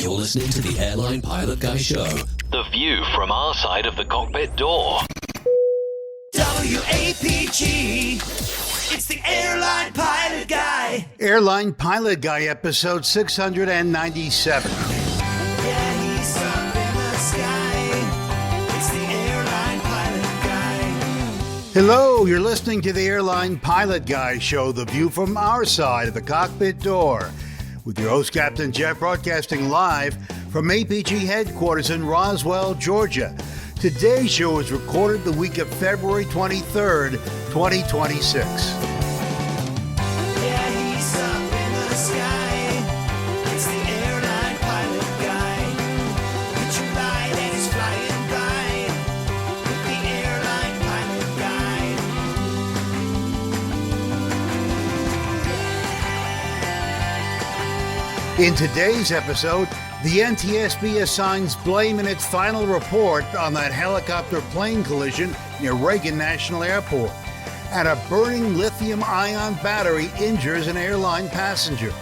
You're listening to the Airline Pilot Guy Show. The view from our side of the cockpit door. WAPG. It's the Airline Pilot Guy. Airline Pilot Guy, episode 697. Yeah, he's up in the sky. It's the Airline Pilot Guy. Hello, you're listening to the Airline Pilot Guy Show, the view from our side of the cockpit door. With your host, Captain Jeff, broadcasting live from APG headquarters in Roswell, Georgia. Today's show is recorded the week of February 23rd, 2026. Yeah, he's up in the sky. It's the Airline Pilot Guy. Put your light and he's flying by. With the Airline Pilot Guy. In today's episode, the NTSB assigns blame in its final report on that helicopter-plane collision near Reagan National Airport. And a burning lithium-ion battery injures an airline passenger.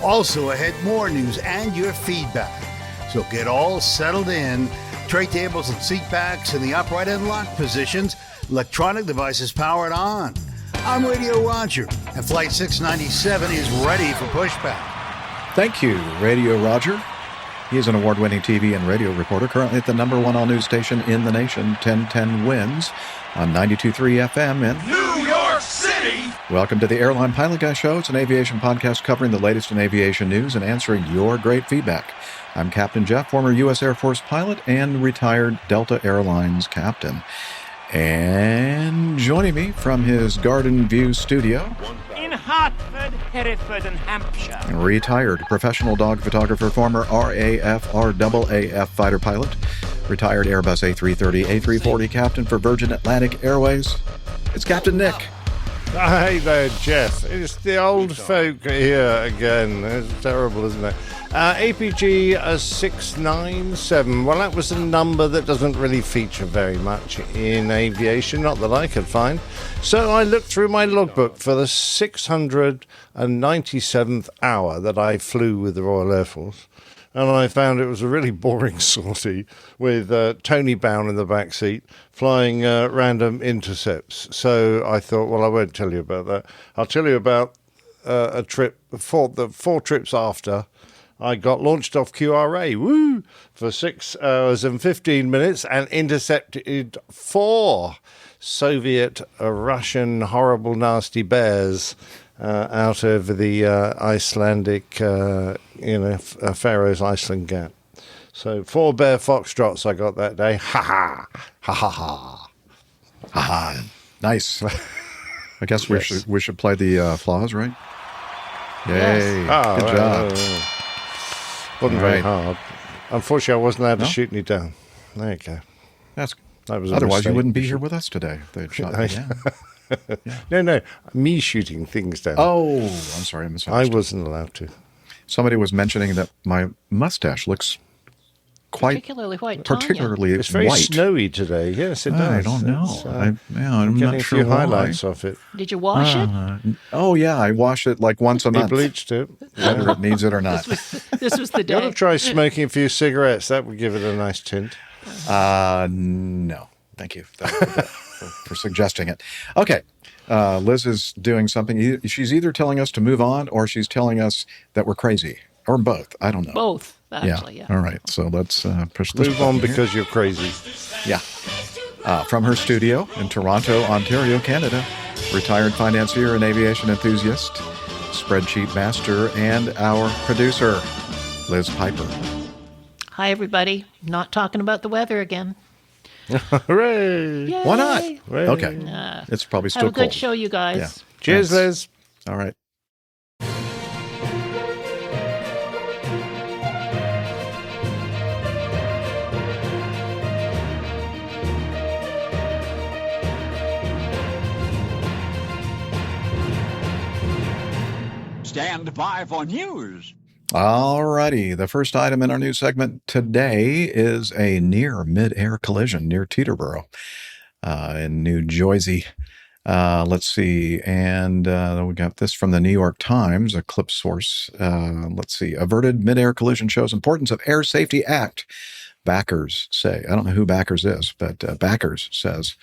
Also ahead, more news and your feedback. So get all settled in. Tray tables and seat backs in the upright and locked positions. Electronic devices powered on. I'm Radio Roger, and Flight 697 is ready for pushback. Thank you, Radio Roger. He is an award-winning TV and radio reporter, currently at the number one all-news station in the nation, 1010 Wins, on 92.3 FM in New York City! Welcome to the Airline Pilot Guy Show. It's an aviation podcast covering the latest in aviation news and answering your great feedback. I'm Captain Jeff, former U.S. Air Force pilot and retired Delta Airlines captain. And joining me from his Garden View studio, in Hartford, Hereford, and Hampshire, retired professional dog photographer, former RAF, RAAF fighter pilot, retired Airbus A330, A340 captain for Virgin Atlantic Airways. It's Captain Nick. Hey there, Jeff. It's the old folk here again. It's terrible, isn't it? APG 697. Well, that was a number that doesn't really feature very much in aviation, not that I could find. So I looked through my logbook for the 697th hour that I flew with the Royal Air Force. And I found it was a really boring sortie with Tony Bown in the back seat flying random intercepts. So I thought, well, I won't tell you about that. I'll tell you about a trip, the four trips after. I got launched off QRA, for 6 hours and 15 minutes and intercepted 4 Soviet, Russian, horrible, nasty bears out over the Icelandic, Faroes Iceland Gap. So 4 bear foxtrots I got that day. Ha ha, ha ha ha, ha ha. Nice. I guess we should play the applause, right? Yay! Yes. Oh, good job. Wasn't very hard. Unfortunately, I wasn't allowed to shoot any down. There you go. That was otherwise mistake. You wouldn't be here with us today. They'd shot you down. Yeah. No, me shooting things down. Oh, I'm sorry, I misunderstood. I wasn't allowed to. Somebody was mentioning that my mustache looks quite particularly white. It's very white. Snowy today. Yes, it does. I don't know. I'm getting not sure a few highlights off it. Did you wash it? Oh yeah, I wash it like once a month. You bleached it, whether it needs it or not. This was the day. You ought to try smoking a few cigarettes. That would give it a nice tint. No, thank you for suggesting it. Okay. Liz is doing something. She's either telling us to move on or she's telling us that we're crazy, or both. I don't know. Both, actually, yeah. All right, so let's push this. Move on here. because you're crazy. Yeah. From her studio in Toronto, Ontario, Canada, retired financier and aviation enthusiast, spreadsheet master, and our producer, Liz Piper. Hi, everybody. Not talking about the weather again. Hooray! Yay. Why not? Hooray. Okay. It's probably still have a good cold. show, you guys. Yeah. Cheers, Liz. All right. Stand by for news. All righty. The first item in our news segment today is a near mid-air collision near Teterboro in New Jersey. Let's see. And we got this from the New York Times, a clip source. Let's see. Averted midair collision shows importance of Air Safety Act. Backers say. I don't know who Backers is, but Backers says.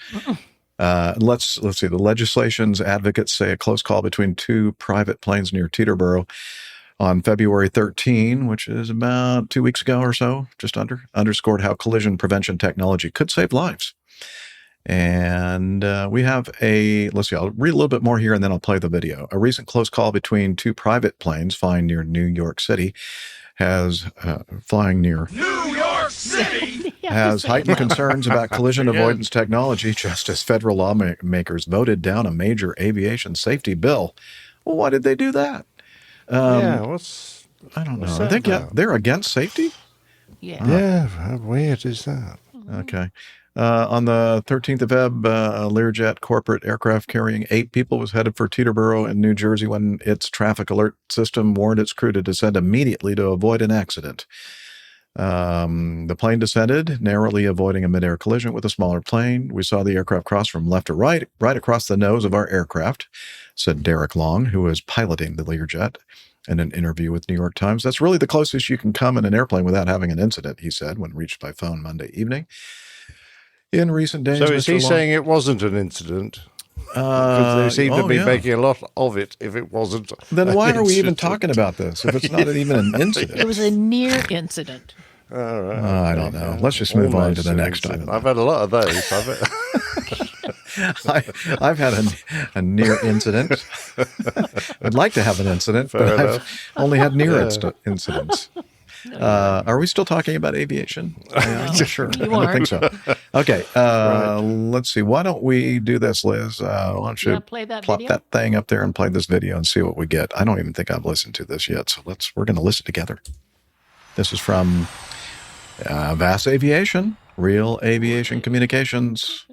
Let's see. The legislation's advocates say a close call between two private planes near Teterboro on February 13, which is about 2 weeks ago or so, just underscored how collision prevention technology could save lives. And we have let's see, I'll read a little bit more here and then I'll play the video. A recent close call between two private planes flying near New York City has heightened concerns about collision avoidance technology, just as federal lawmakers voted down a major aviation safety bill. Well, why did they do that? I don't know. I think they're against safety? Yeah. Yeah, how weird is that? Okay. On the 13th of Feb, a Learjet corporate aircraft carrying 8 people was headed for Teterboro in New Jersey when its traffic alert system warned its crew to descend immediately to avoid an accident. The plane descended, narrowly avoiding a midair collision with a smaller plane. We saw the aircraft cross from left to right across the nose of our aircraft, said Derek Long, who was piloting the Learjet. In an interview with New York Times, that's really the closest you can come in an airplane without having an incident, he said, when reached by phone Monday evening. In recent days, So is he saying it wasn't an incident? Because they seem to be making a lot of it if it wasn't. Then why are we even talking about this if it's not even an incident? It was a near incident. All right. I don't know. Let's just move on to the next item. I've had a lot of those. I've had a near incident. I'd like to have an incident, but I've only had near incidents. Are we still talking about aviation? I'm not sure. I don't think so. Okay. Let's see. Why don't we do this, Liz? Why don't you plop that thing up there and play this video and see what we get? I don't even think I've listened to this yet, so we're going to listen together. This is from VAS Aviation, Real Aviation Communications.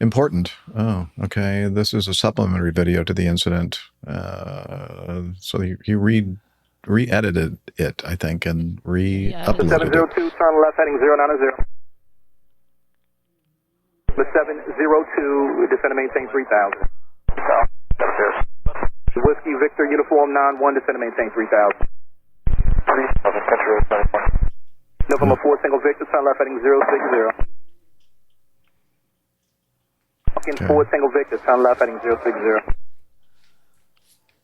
Important. Oh, okay. This is a supplementary video to the incident. So he re-edited it, I think, and re-uploaded 702, it. turn left heading 090. The 702, descend and maintain 3000. Whiskey Victor Uniform 91, descend and maintain 3000. November 4 single Victor, turn left heading 060. Falcon 4 single Victor, turn left heading 060.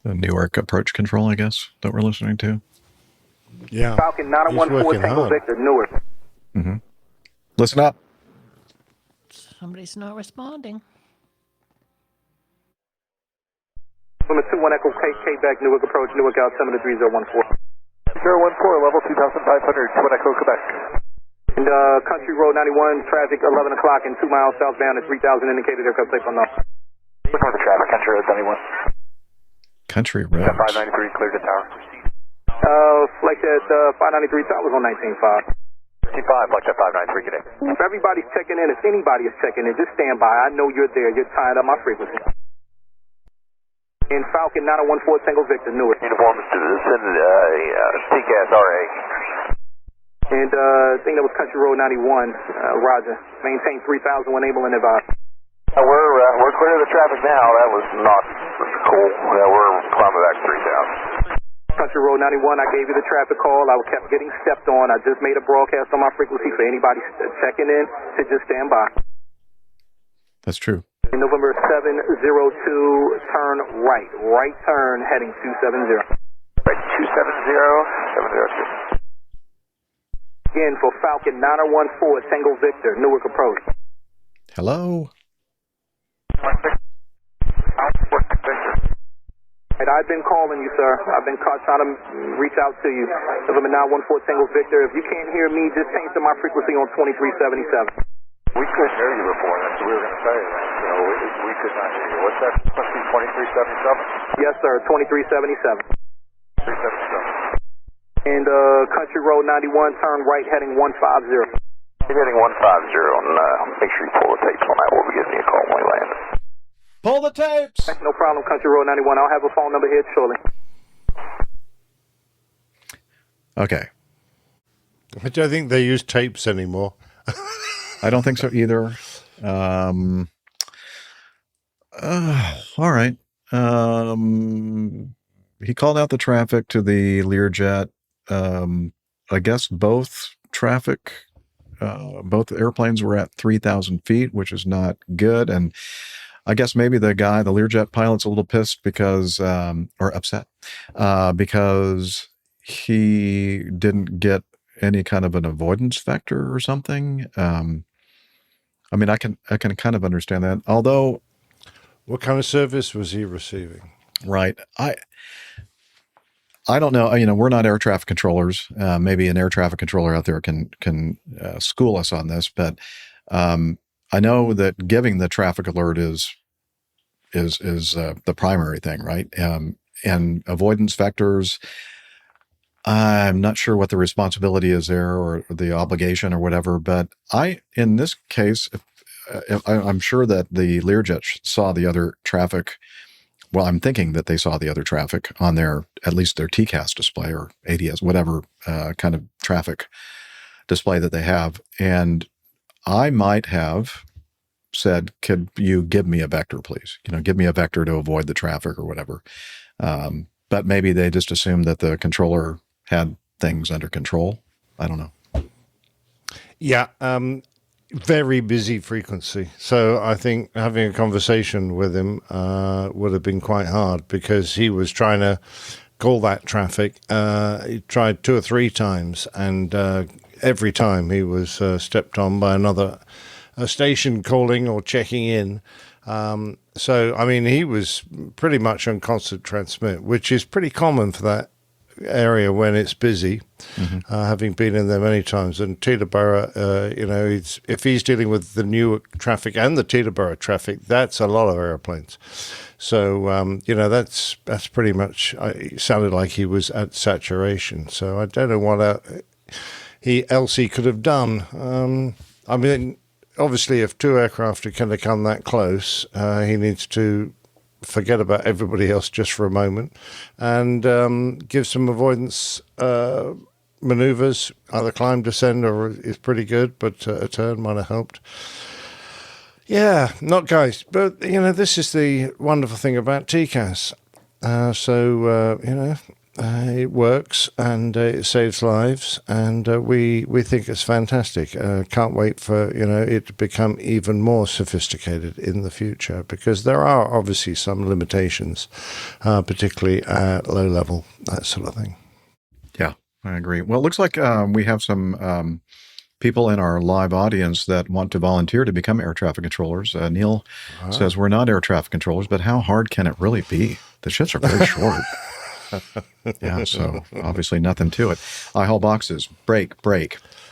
The Newark approach control, I guess, that we're listening to. Yeah. Falcon 914 single Victor, Newark. Mm-hmm. Listen up. Somebody's not responding. From the 21 Echo K-Back, Newark approach, Newark altimeter 3014. 014, level 2,500, 21 Echo, Quebec. And Country Road 91, traffic 11 o'clock and 2 miles southbound at 3,000 indicated aircraft safe on off. Looking for the traffic, Country Road 91. Country Road. 593, cleared to tower. Flight at 593 towers on 19.5. 15.5, flight at 593, good day. If everybody's checking in, if anybody is checking in, just stand by. I know you're there. You're tied up my frequency. In Falcon 914 single Victor, Newark. Uniform is to descend TCAS RA. And I think that was Country Road 91, Roger. Maintain 3,000 when able and advised. We're clear of the traffic now. That was not cool. We're climbing back 3,000. Country Road 91, I gave you the traffic call. I kept getting stepped on. I just made a broadcast on my frequency for anybody checking in to just stand by. That's true. In November 702, turn right. Right turn heading 270. Right, 270, 702. Again for Falcon 914 single Victor, Newark approach. Hello. And I've been calling you, sir. I've been trying to reach out to you. November 914 single Victor. If you can't hear me, just change to my frequency on 2377. We couldn't hear you before. That's what we were going to say. We could not hear you. What's that? Must be 2377? Yes, sir. 2377. 377. And Country Road 91, turn right heading 150. You're heading 150. Make sure you pull the tapes on that. We'll be giving you a call when we land. Pull the tapes. No problem, Country Road 91. I'll have a phone number here shortly. Okay. I don't think they use tapes anymore. I don't think so either. All right. He called out the traffic to the Learjet. I guess both airplanes were at 3,000 feet, which is not good. And I guess maybe the Learjet pilot's a little pissed because, or upset, because he didn't get any kind of an avoidance vector or something. I mean, I can kind of understand that. Although, what kind of service was he receiving? Right. I don't know. We're not air traffic controllers. Maybe an air traffic controller out there can school us on this, but I know that giving the traffic alert is the primary thing, right? And avoidance vectors, I'm not sure what the responsibility is there or the obligation or whatever, but in this case, I'm sure that the Learjet saw the other traffic. Well, I'm thinking that they saw the other traffic on at least their TCAS display or ADS, whatever kind of traffic display that they have. And I might have said, could you give me a vector, please? Give me a vector to avoid the traffic or whatever. But maybe they just assumed that the controller had things under control. I don't know. Yeah. Very busy frequency. So I think having a conversation with him would have been quite hard because he was trying to call that traffic. He tried 2 or 3 times, and every time he was stepped on by another station calling or checking in. So, I mean, he was pretty much on constant transmit, which is pretty common for that area when it's busy, having been in there many times. And Teterboro, if he's dealing with the Newark traffic and the Teterboro traffic, that's a lot of airplanes. So, that's pretty much, it sounded like he was at saturation. So I don't know what else he could have done. I mean, obviously, if 2 aircraft are going to come that close, he needs to forget about everybody else just for a moment and give some avoidance maneuvers. Either climb, descend, or is pretty good, but a turn might have helped. Yeah, not guys. But, this is the wonderful thing about TCAS. It works and it saves lives, and we think it's fantastic. Can't wait for it to become even more sophisticated in the future, because there are obviously some limitations, particularly at low level, that sort of thing. Yeah, I agree. Well, it looks like we have some people in our live audience that want to volunteer to become air traffic controllers. Neil says, we're not air traffic controllers, but how hard can it really be? The shifts are very short. Yeah, so obviously nothing to it. I-haul boxes, break,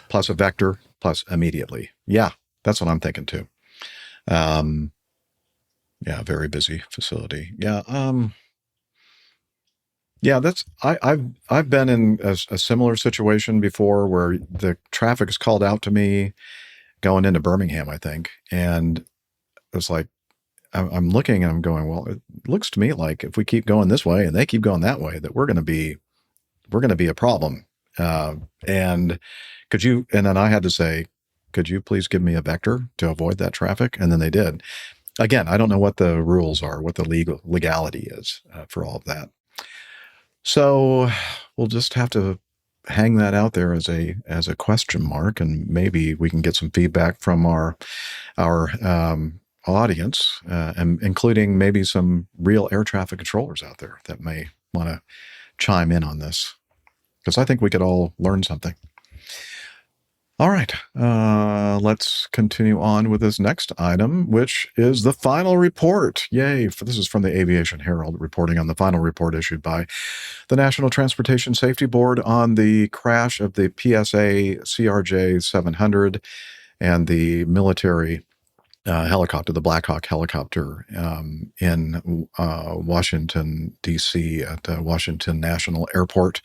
plus a vector, plus immediately. Yeah, that's what I'm thinking too. Yeah, very busy facility. Yeah, I've been in a similar situation before where the traffic is called out to me going into Birmingham, I think, and it's like, I'm looking and I'm going, well, it looks to me like if we keep going this way and they keep going that way, that we're going to be a problem. And then I had to say, could you please give me a vector to avoid that traffic? And then they did. Again, I don't know what the rules are, what the legality is for all of that. So we'll just have to hang that out there as a question mark, and maybe we can get some feedback from our audience, and including maybe some real air traffic controllers out there that may want to chime in on this, because I think we could all learn something. All right, let's continue on with this next item, which is the final report. Yay! This is from the Aviation Herald, reporting on the final report issued by the National Transportation Safety Board on the crash of the PSA CRJ 700 and the military helicopter, the Black Hawk helicopter, in Washington, D.C. at Washington National Airport.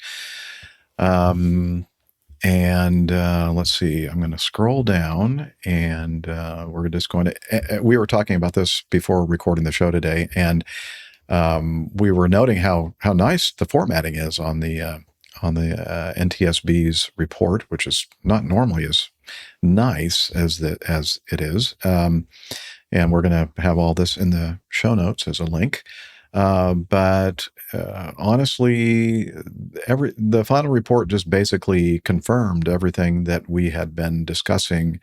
And let's see, I'm going to scroll down, and we're just going to, we were talking about this before recording the show today, and we were noting how nice the formatting is on the NTSB's report, which is not normally as nice as it is. And we're going to have all this in the show notes as a link. But honestly, the final report just basically confirmed everything that we had been discussing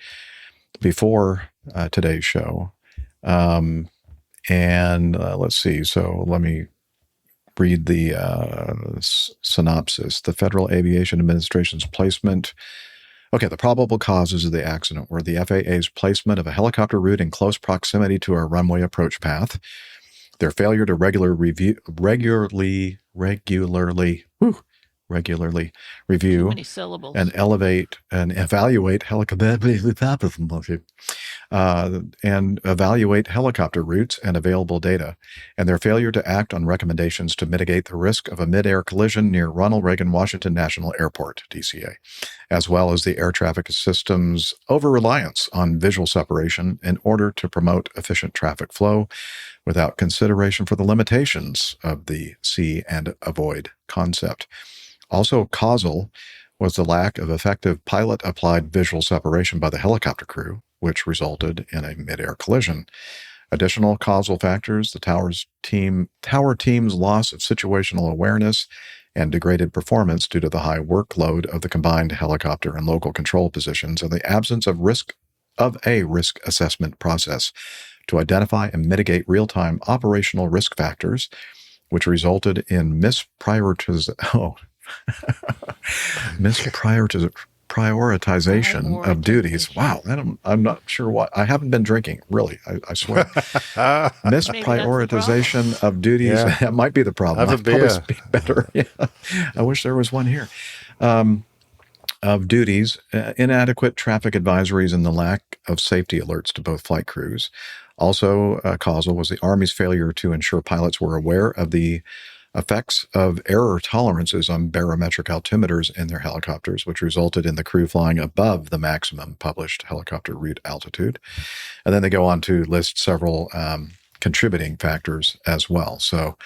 before today's show. And let's see. So let me read the synopsis. The Federal Aviation Administration's placement. Okay, the probable causes of the accident were the FAA's placement of a helicopter route in close proximity to a runway approach path, their failure to regularly review Too many syllables. and evaluate helicopter routes and available data, and their failure to act on recommendations to mitigate the risk of a mid-air collision near Ronald Reagan Washington National Airport, DCA, as well as the air traffic system's over-reliance on visual separation in order to promote efficient traffic flow without consideration for the limitations of the see and avoid concept. Also causal was the lack of effective pilot-applied visual separation by the helicopter crew, which resulted in a mid-air collision. Additional causal factors, the tower team's loss of situational awareness and degraded performance due to the high workload of the combined helicopter and local control positions, and the absence of a risk assessment process to identify and mitigate real-time operational risk factors, which resulted in prioritization of duties. Wow, I'm not sure why. I haven't been drinking, really, I swear. Misprioritization of duties. Yeah. That might be the problem. Have a beer. Probably speak better. Yeah. I wish there was one here. Of duties, inadequate traffic advisories, and the lack of safety alerts to both flight crews. Also causal was the Army's failure to ensure pilots were aware of the effects of error tolerances on barometric altimeters in their helicopters, which resulted in the crew flying above the maximum published helicopter route altitude. And then they go on to list several contributing factors as well. So,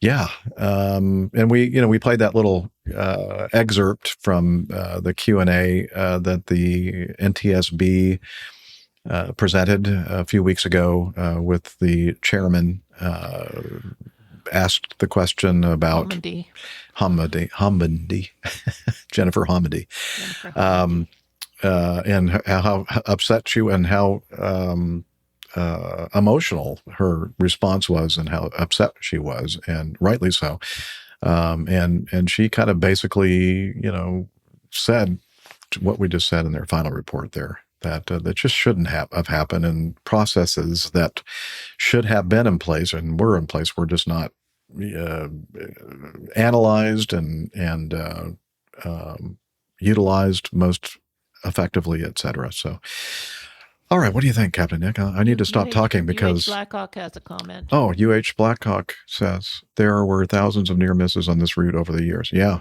yeah, and we played that little excerpt from the Q&A that the NTSB presented a few weeks ago with the chairman. Asked the question about Hamidi, Jennifer Hamidi, and how upset she and how emotional her response was, and how upset she was, and rightly so. And she kind of basically, said what we just said in their final report there. That just shouldn't have happened, and processes that should have been in place and were in place were just not analyzed and utilized most effectively, etc. So, all right, what do you think, Captain Nick? I need to stop talking because Blackhawk has a comment. Oh, UH Blackhawk says there were thousands of near misses on this route over the years. Yeah.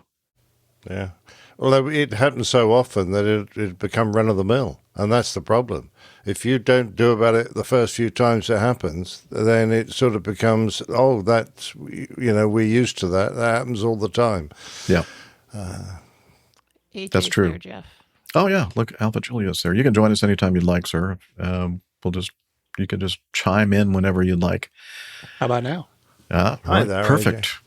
Well, it happens so often that it become run of the mill, and that's the problem. If you don't do about it the first few times it happens, then it sort of becomes, that's, we're used to that. That happens all the time. Yeah. AJ's that's true. There, Jeff. Oh, yeah. Look, Alpha Juliet's there. You can join us anytime you'd like, sir. You can just chime in whenever you'd like. How about now? Hi there. Perfect. AJ.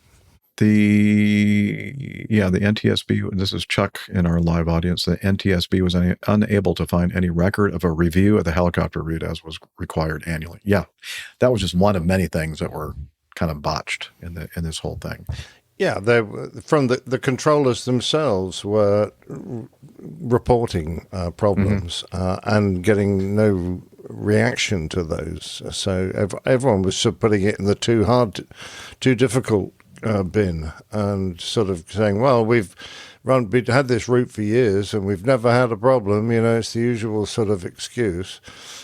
The NTSB, this is Chuck in our live audience, the NTSB was unable to find any record of a review of the helicopter route as was required annually. Yeah, that was just one of many things that were kind of botched in this whole thing. Yeah, from the controllers themselves were reporting problems and getting no reaction to those. So everyone was sort of putting it in the too difficult bin and sort of saying, well, we've had this route for years and we've never had a problem. It's the usual sort of excuse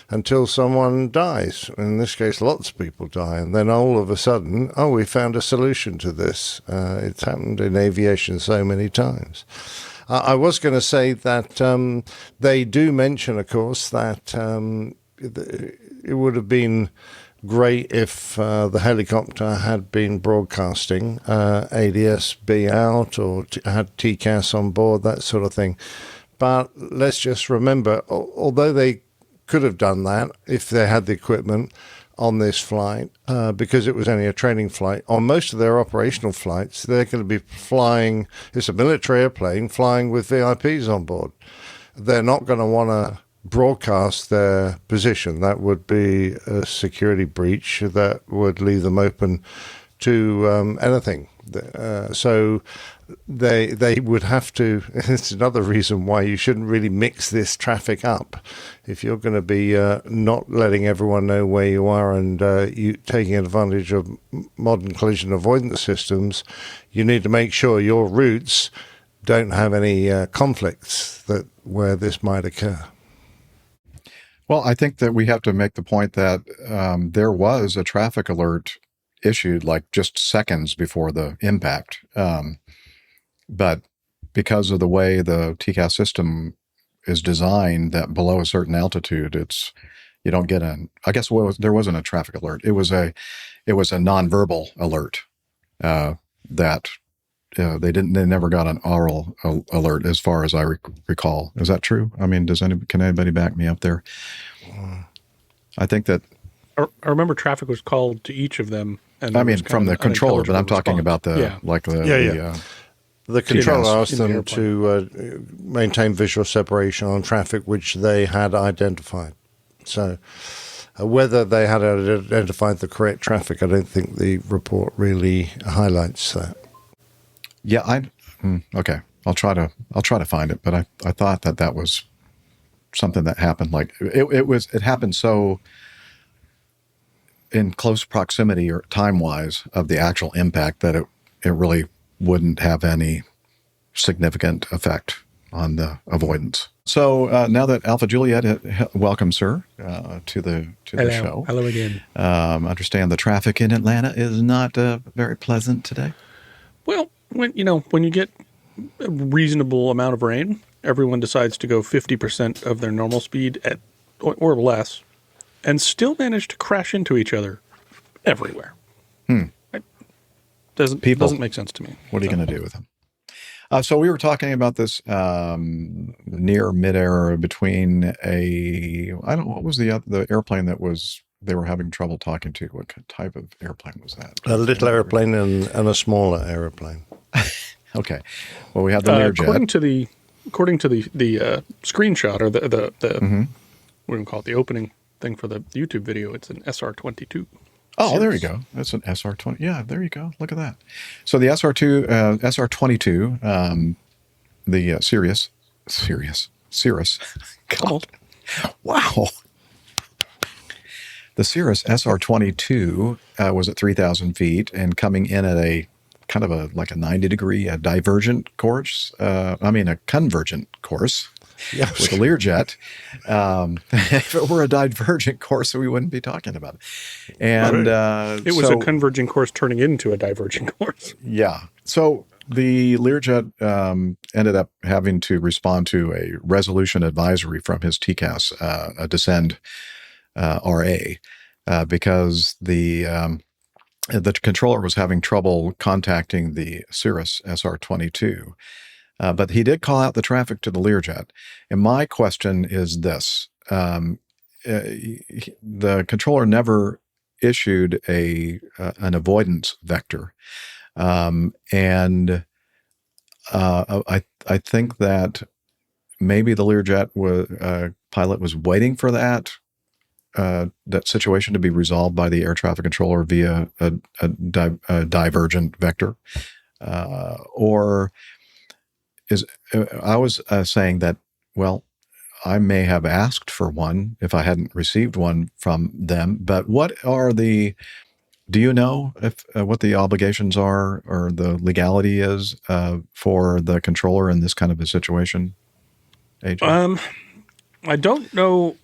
until someone dies. In this case, lots of people die. And then all of a sudden, we found a solution to this. It's happened in aviation so many times. I was going to say that they do mention, of course, that it would have been great if the helicopter had been broadcasting ADS-B out or had TCAS on board, that sort of thing. But let's just remember, although they could have done that if they had the equipment on this flight, because it was only a training flight. On most of their operational flights, they're going to be flying, it's a military airplane flying with VIPs on board. They're not going to want to broadcast their position. That would be a security breach that would leave them open to anything. So they would have to. It's another reason why you shouldn't really mix this traffic up. If you're going to be not letting everyone know where you are and you taking advantage of modern collision avoidance systems, you need to make sure your routes don't have any conflicts where this might occur. Well, I think that we have to make the point that there was a traffic alert issued like just seconds before the impact. But because of the way the TCAS system is designed, that below a certain altitude, you don't get I guess there wasn't a traffic alert. It was a nonverbal alert that they never got an oral alert, as far as I recall. Is that true? I mean, can anybody back me up there? I think that I remember traffic was called to each of them. And I mean, from the controller, but I'm talking about the controller asked them to maintain visual separation on traffic which they had identified. So whether they had identified the correct traffic, I don't think the report really highlights that. Yeah, okay. I'll try to find it, but I thought that was something that happened. Like it happened so in close proximity or time-wise of the actual impact that it really wouldn't have any significant effect on the avoidance. So now that Alpha Juliet, welcome, sir, to the show. Hello again. Understand the traffic in Atlanta is not very pleasant today. Well, when you get a reasonable amount of rain, everyone decides to go 50% of their normal speed or less, and still manage to crash into each other everywhere. It doesn't make sense to me. What are you going to do with them? So we were talking about this near midair between what was the airplane that they were having trouble talking to? What type of airplane was that? A little airplane and a smaller airplane. Okay. Well, we had the Learjet. According to the screenshot, or the what do we call it, the opening thing for the YouTube video, it's an SR-22. Oh, there you go. That's an SR-20. Yeah, there you go. Look at that. So the SR-22, the Cirrus. Come on. Wow. The Cirrus SR-22 was at 3,000 feet and coming in at a kind of a 90-degree divergent course. A convergent course. Yeah, with a Learjet. If it were a divergent course, we wouldn't be talking about it. And it was a converging course turning into a diverging course. Yeah. So the Learjet ended up having to respond to a resolution advisory from his TCAS, a Descend RA, because the controller was having trouble contacting the Cirrus SR-22. But he did call out the traffic to the Learjet. And my question is this. The controller never issued an avoidance vector. And I think that maybe the Learjet pilot was waiting for that situation to be resolved by the air traffic controller via a divergent vector. Or I was saying that, well, I may have asked for one if I hadn't received one from them, but do you know what the obligations are or the legality is for the controller in this kind of a situation, AJ? I don't know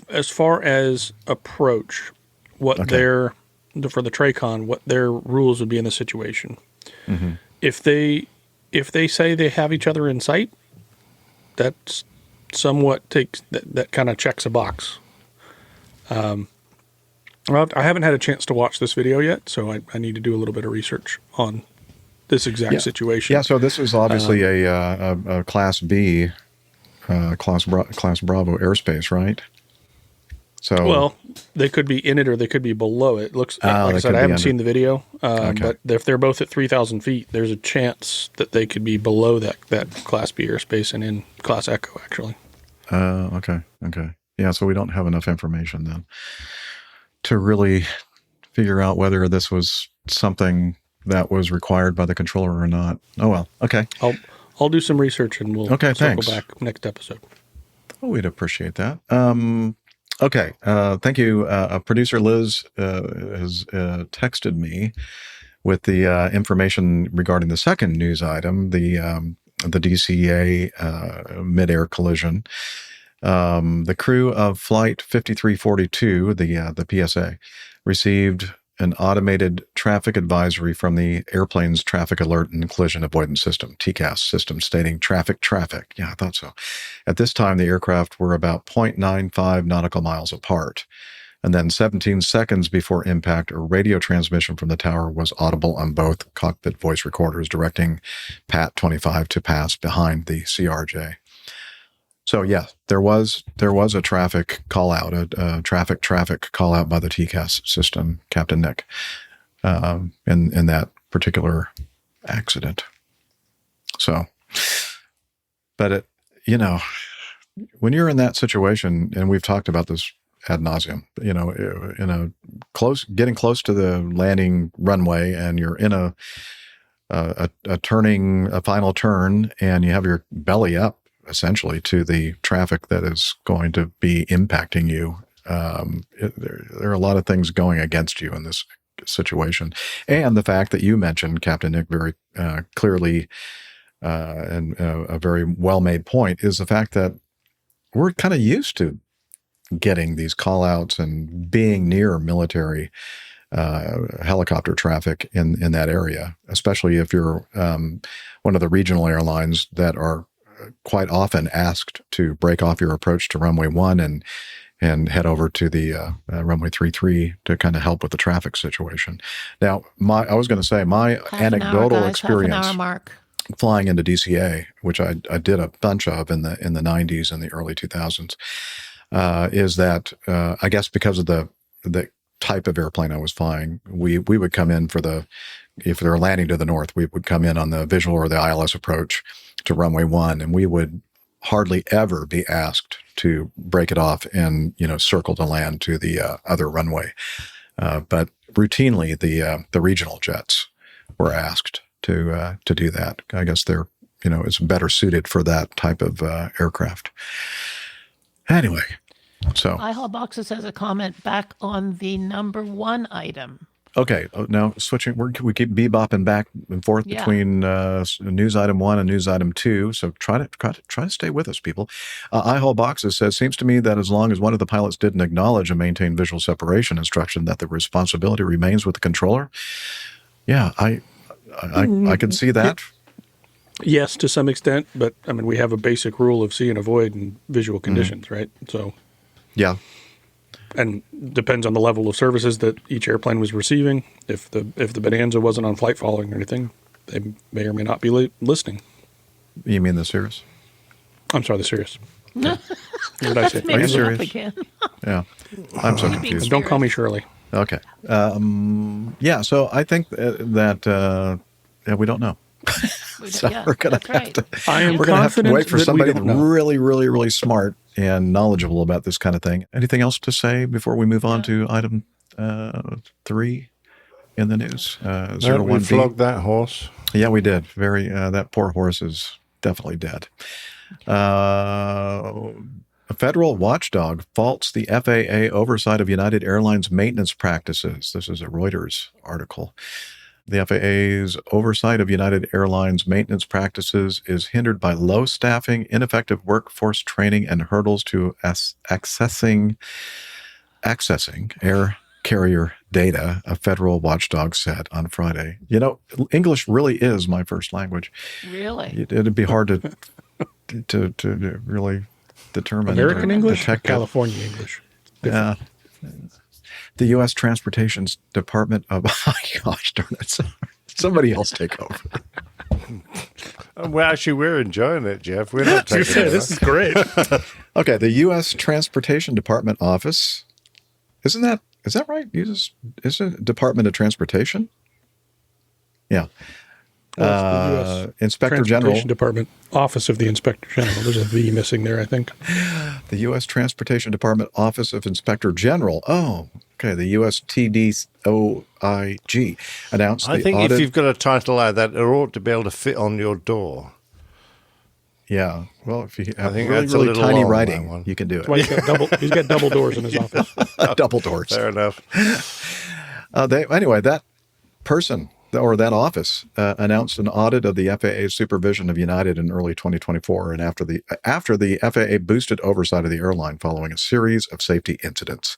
as far as approach for the TRACON, what their rules would be in the situation. Mm-hmm. If they say they have each other in sight, that's somewhat that kind of checks a box. I haven't had a chance to watch this video yet, so I need to do a little bit of research on this exact situation. Yeah, so this is obviously a Class B, Class Bravo airspace, right? So well, they could be in it or they could be below it. Like I said, I haven't seen the video, but if they're both at 3,000 feet, there's a chance that they could be below that Class B airspace and in Class Echo, actually. Okay. Yeah, so we don't have enough information then to really figure out whether this was something that was required by the controller or not. Oh, well. Okay. I'll do some research and we'll circle back next episode. Oh, we'd appreciate that. Okay. Thank you. Producer Liz has texted me with the information regarding the second news item, the DCA Midair collision. The crew of Flight 5342, the PSA, received an automated traffic advisory from the airplane's Traffic Alert and Collision Avoidance System, TCAS system, stating traffic. Yeah, I thought so. At this time, the aircraft were about 0.95 nautical miles apart. And then 17 seconds before impact, a radio transmission from the tower was audible on both cockpit voice recorders, directing PAT 25 to pass behind the CRJ. So yeah, there was a traffic call out, a traffic call out by the TCAS system, Captain Nick, in that particular accident. So, but when you're in that situation, and we've talked about this ad nauseum, getting close to the landing runway, and you're in a final turn, and you have your belly up, essentially, to the traffic that is going to be impacting you. There are a lot of things going against you in this situation. And the fact that you mentioned, Captain Nick, very clearly and a very well-made point, is the fact that we're kind of used to getting these call-outs and being near military helicopter traffic in that area, especially if you're one of the regional airlines that are quite often asked to break off your approach to runway 1 and head over to the runway 33 to kind of help with the traffic situation. Now, I was going to say my anecdotal experience flying into DCA, which I did a bunch of in the 90s and the early 2000s, is that I guess because of the type of airplane I was flying, we would come in if they're landing to the north, we would come in on the visual or the ILS approach to runway 1, and we would hardly ever be asked to break it off and circle to land to the other runway. But routinely, the regional jets were asked to do that. I guess they're it's better suited for that type of aircraft. Anyway, so iHall Boxes has a comment back on the number 1 item. Okay, now switching, we keep bebopping back and forth between news item 1 and news item 2. So try to stay with us, people. iHall Boxes says, seems to me that as long as one of the pilots didn't acknowledge and maintain visual separation instruction, that the responsibility remains with the controller. Yeah, I could see that. Yes, to some extent, but I mean, we have a basic rule of see and avoid in visual conditions, right? So, yeah. And depends on the level of services that each airplane was receiving. If the Bonanza wasn't on flight following or anything, they may or may not be listening. You mean the Cirrus? I'm sorry, the Cirrus. What did I say? Are you serious? Yeah, I'm so confused. Don't call me Shirley. Okay. Yeah. So I think that we don't know. So we're going to have to. We're going to have to wait for somebody really, really, really smart and knowledgeable about this kind of thing. Anything else to say before we move on to item 3 in the news? We flogged that horse. Yeah, we did. That poor horse is definitely dead. A federal watchdog faults the FAA oversight of United Airlines maintenance practices. This is a Reuters article. The FAA's oversight of United Airlines maintenance practices is hindered by low staffing, ineffective workforce training, and hurdles to accessing air carrier data, a federal watchdog said on Friday. English really is my first language. Really? It'd be hard to really determine. American English or California English? Yeah. The U.S. Transportation Department of... gosh darn it. Somebody else take over. Well, actually, we're enjoying it, Jeff. We're not taking it. This is great. Okay, the U.S. Transportation Department office is that right? Isn't it Department of Transportation? Yeah. Well, it's the U.S. Inspector Transportation General. Department, Office of the Inspector General. There's a V missing there, I think. The U.S. Transportation Department Office of Inspector General. Oh, okay. The USTDOIG announced I the think audit. if you've got a title like that, it ought to be able to fit on your door. Yeah. Well, if you have think really, that's a really little tiny long, writing, that one. you can do it. Well, he's got double doors in his office. Double doors. Fair enough. Anyway, that person or that office announced an audit of the FAA's supervision of United in early 2024, and after the FAA boosted oversight of the airline following a series of safety incidents.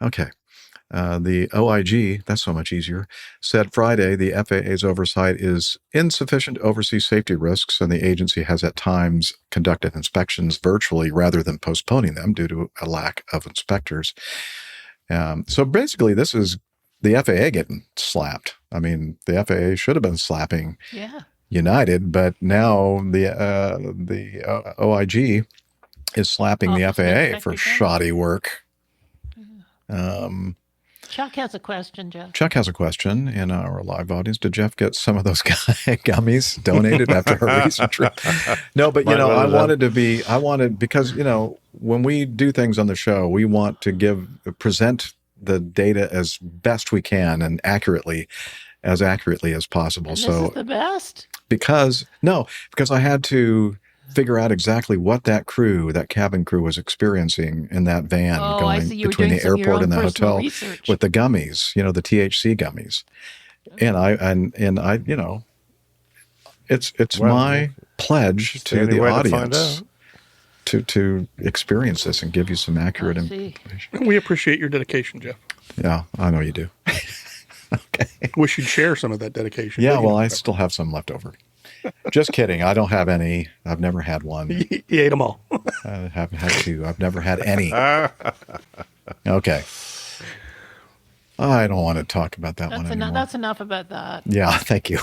Okay. The OIG, that's so much easier, said Friday the FAA's oversight is insufficient to oversee safety risks, and the agency has at times conducted inspections virtually rather than postponing them due to a lack of inspectors. So basically, this is the FAA getting slapped. I mean, the FAA should have been slapping United, but now the OIG is slapping the FAA for shoddy work. Chuck has a question, Jeff. Chuck has a question in our live audience. Did Jeff get some of those gummies donated after her recent trip? No, but, I wanted, because, when we do things on the show, we want to present the data as best we can and accurately as possible. And so this is the best? Because I had to figure out exactly what that cabin crew was experiencing in that van going between the airport and the hotel with the gummies, the THC gummies. And I it's my pledge to the audience to experience this and give you some accurate information. We appreciate your dedication, Jeff. Yeah, I know you do. Okay. Wish you'd share some of that dedication. Yeah, well, I still have some left over. Just kidding. I don't have any. I've never had one. You ate them all. I haven't had two. I've never had any. Okay. I don't want to talk about that one anymore. That's enough about that. Yeah, thank you.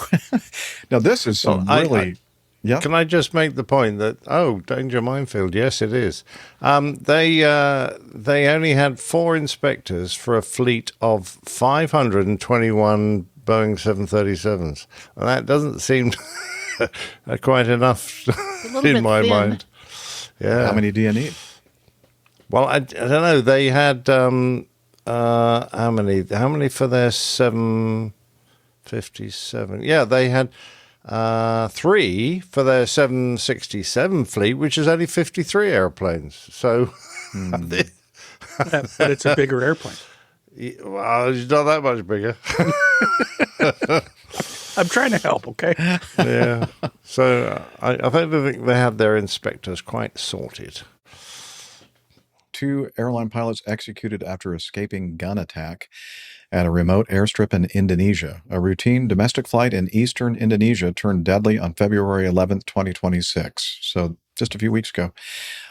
Now, this is really... Yeah. Can I just make the point that, danger minefield, yes, it is. They only had 4 inspectors for a fleet of 521 Boeing 737s. And that doesn't seem quite enough in my mind. Yeah. How many do you need? Well, I don't know. They had how many for their 757? Yeah, they had 3 for their 767 fleet, which is only 53 airplanes. So, but it's a bigger airplane. Well, it's not that much bigger. I'm trying to help, okay? Yeah. So I don't think they had their inspectors quite sorted. 2 airline pilots executed after escaping gun attack at a remote airstrip in Indonesia. A routine domestic flight in eastern Indonesia turned deadly on February 11th, 2026. So just a few weeks ago,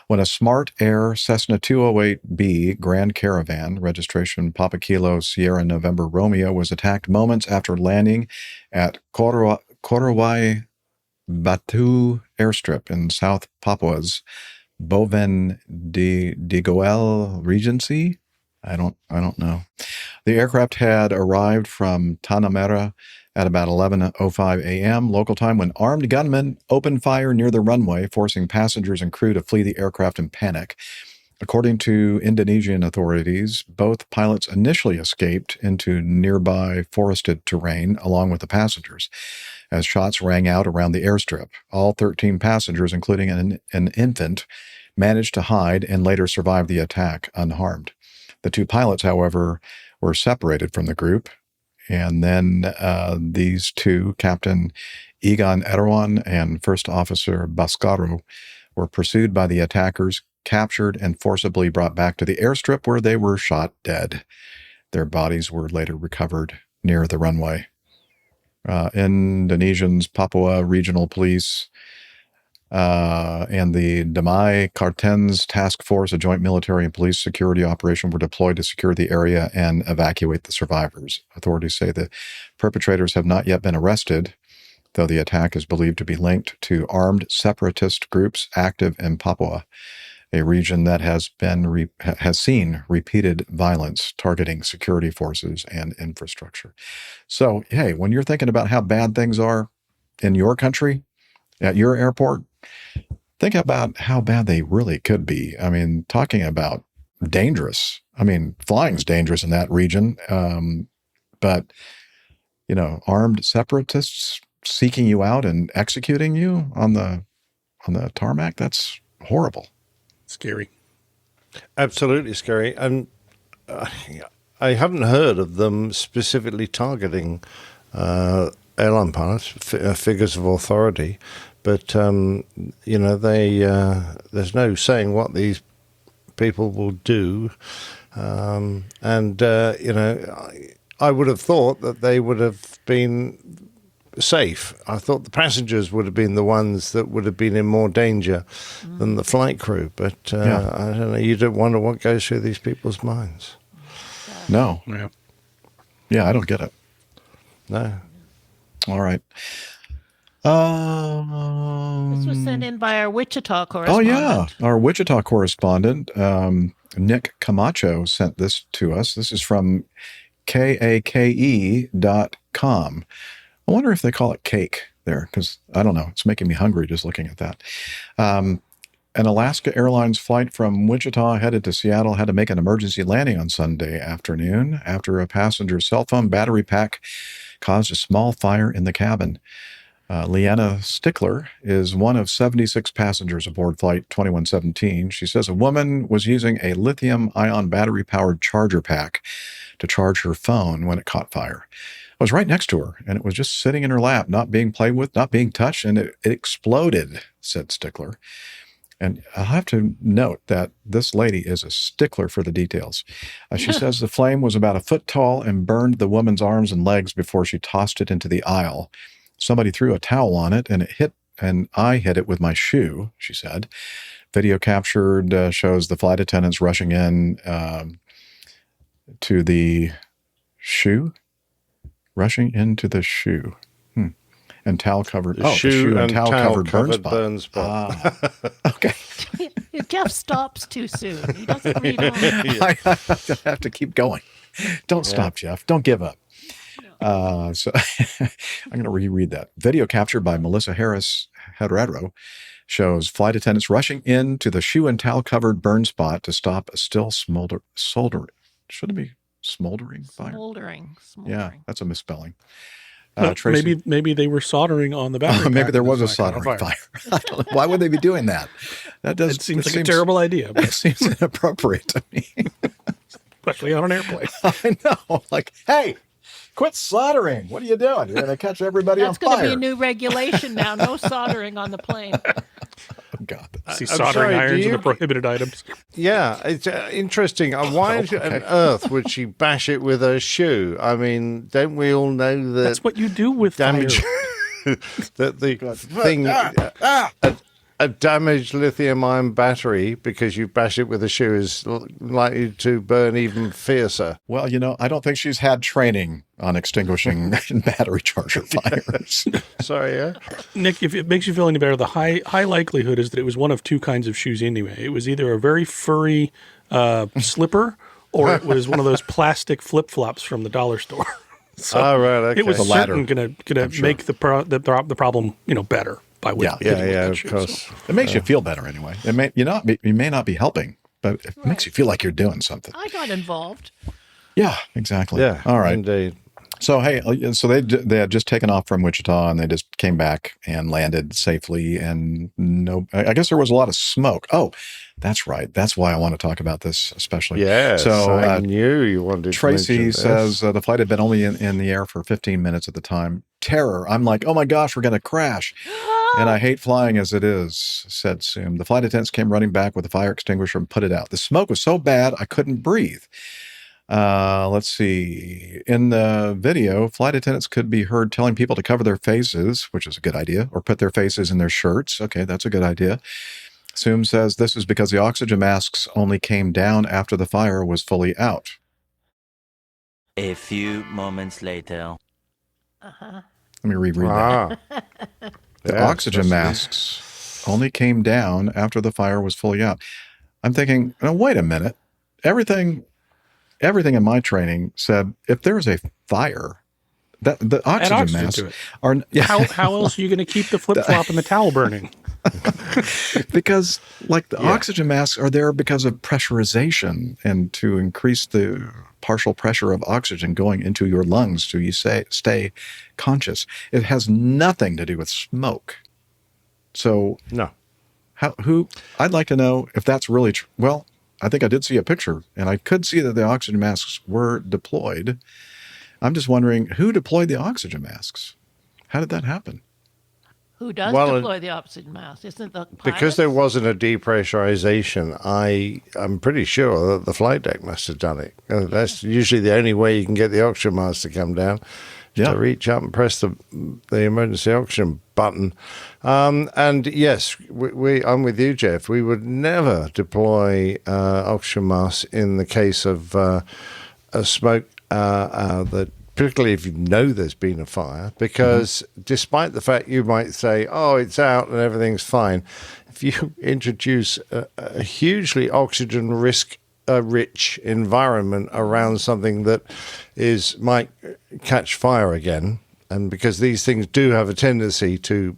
when a Smart Air Cessna 208B Grand Caravan, registration Papa Kilo Sierra November Romeo, was attacked moments after landing at Korowai Batu Airstrip in South Papua's Boven de Goel Regency. I don't know. The aircraft had arrived from Tanah Merah at about 11:05 a.m. local time when armed gunmen opened fire near the runway, forcing passengers and crew to flee the aircraft in panic. According to Indonesian authorities, both pilots initially escaped into nearby forested terrain along with the passengers, as shots rang out around the airstrip. All 13 passengers, including an infant, managed to hide and later survived the attack unharmed. The 2 pilots, however, were separated from the group. And then these 2, Captain Egan Erwan and First Officer Baskaro, were pursued by the attackers, captured, and forcibly brought back to the airstrip where they were shot dead. Their bodies were later recovered near the runway. Indonesia's Papua Regional Police and the Damai Kartens Task Force, a joint military and police security operation, were deployed to secure the area and evacuate the survivors. Authorities say the perpetrators have not yet been arrested, though the attack is believed to be linked to armed separatist groups active in Papua. a region that has seen repeated violence targeting security forces and infrastructure. So, hey, when you're thinking about how bad things are in your country, at your airport, think about how bad they really could be. I mean, talking about dangerous. I mean, flying's dangerous in that region, but armed separatists seeking you out and executing you on the tarmac, that's horrible. Scary. Absolutely scary. And I haven't heard of them specifically targeting airline pilots, figures of authority, but there's no saying what these people will do, I would have thought that they would have been safe. I thought the passengers would have been the ones that would have been in more danger than the flight crew, but I don't know, you don't wonder what goes through these people's minds. No. Yeah, I don't get it. No. All right. This was sent in by our Wichita correspondent. Oh, yeah. Our Wichita correspondent, Nick Camacho, sent this to us. This is from KAKE.com. I wonder if they call it cake there, because I don't know. It's making me hungry just looking at that. An Alaska Airlines flight from Wichita headed to Seattle had to make an emergency landing on Sunday afternoon after a passenger's cell phone battery pack caused a small fire in the cabin. Leanna Stickler is one of 76 passengers aboard Flight 2117. She says a woman was using a lithium-ion battery-powered charger pack to charge her phone when it caught fire. It was right next to her, and it was just sitting in her lap, not being played with, not being touched, and it exploded, said Stickler. And I'll have to note that this lady is a stickler for the details. She says the flame was about a foot tall and burned the woman's arms and legs before she tossed it into the aisle. Somebody threw a towel on it, and I hit it with my shoe, she said. Video captured shows the flight attendants rushing in to the shoe. Rushing into the shoe. And towel-covered... The shoe and towel-covered burn spot. Okay. Jeff stops too soon. He doesn't read on. I have to keep going. Don't stop, Jeff. Don't give up. So I'm going to reread that. Video captured by Melissa Harris Herrero shows flight attendants rushing into the shoe and towel-covered burn spot to stop a still soldering. Should it be smoldering fire? Smoldering. Yeah, that's a misspelling. Maybe they were soldering on the battery. Maybe there was a soldering fire. I don't know. Why would they be doing that? It seems like a terrible idea. It seems inappropriate to me. Especially on an airplane. I know. Like, hey, quit soldering. What are you doing? You're going to catch everybody on fire. That's going to be a new regulation now. No soldering on the plane. Oh, God. See, soldering irons are the prohibited items. Yeah, it's interesting. Why on earth would she bash it with her shoe? I mean, don't we all know that... That's what you do with damage. That the thing... A damaged lithium-ion battery, because you bash it with a shoe, is likely to burn even fiercer. Well, I don't think she's had training on extinguishing battery charger fires. Sorry, yeah? Nick, if it makes you feel any better, the high likelihood is that it was one of two kinds of shoes anyway. It was either a very furry slipper, or it was one of those plastic flip-flops from the dollar store. So right, okay. It was certain going to make the problem better. Yeah, of course. It makes you feel better anyway. It may you may not be helping, but it makes you feel like you're doing something. I got involved. Yeah, exactly. Yeah, all right. Indeed. So hey, they had just taken off from Wichita and they just came back and landed safely. And I guess there was a lot of smoke. Oh, that's right. That's why I want to talk about this especially. Yeah. So I knew you wanted. Tracy says the flight had been only in the air for 15 minutes at the time. Terror. I'm like, oh my gosh, we're going to crash. And I hate flying as it is, said Soom. The flight attendants came running back with a fire extinguisher and put it out. The smoke was so bad, I couldn't breathe. Let's see. In the video, flight attendants could be heard telling people to cover their faces, which is a good idea, or put their faces in their shirts. Okay, that's a good idea. Soom says this is because the oxygen masks only came down after the fire was fully out. A few moments later. Uh-huh. Let me reread that. The oxygen masks only came down after the fire was fully out. I'm thinking, oh, wait a minute. Everything in my training said if there's a fire, that the oxygen masks are. Yeah. How else are you going to keep the flip flop and the towel burning? Because like the oxygen masks are there because of pressurization and to increase the partial pressure of oxygen going into your lungs so you stay conscious. It has nothing to do with smoke. So no. I'd like to know if that's really true. Well, I think I did see a picture and I could see that the oxygen masks were deployed. I'm just wondering who deployed the oxygen masks? How did that happen? Who does deploy the oxygen mask? Isn't the pilots? Because there wasn't a depressurization, I'm pretty sure that the flight deck must have done it. That's usually the only way you can get the oxygen mask to come down. To reach up and press the emergency oxygen button. And yes, I'm with you, Jeff. We would never deploy oxygen masks in the case of a smoke that, particularly if you know there's been a fire, because despite the fact you might say, oh, it's out and everything's fine, if you introduce a hugely oxygen rich environment around something that might catch fire again, and because these things do have a tendency to,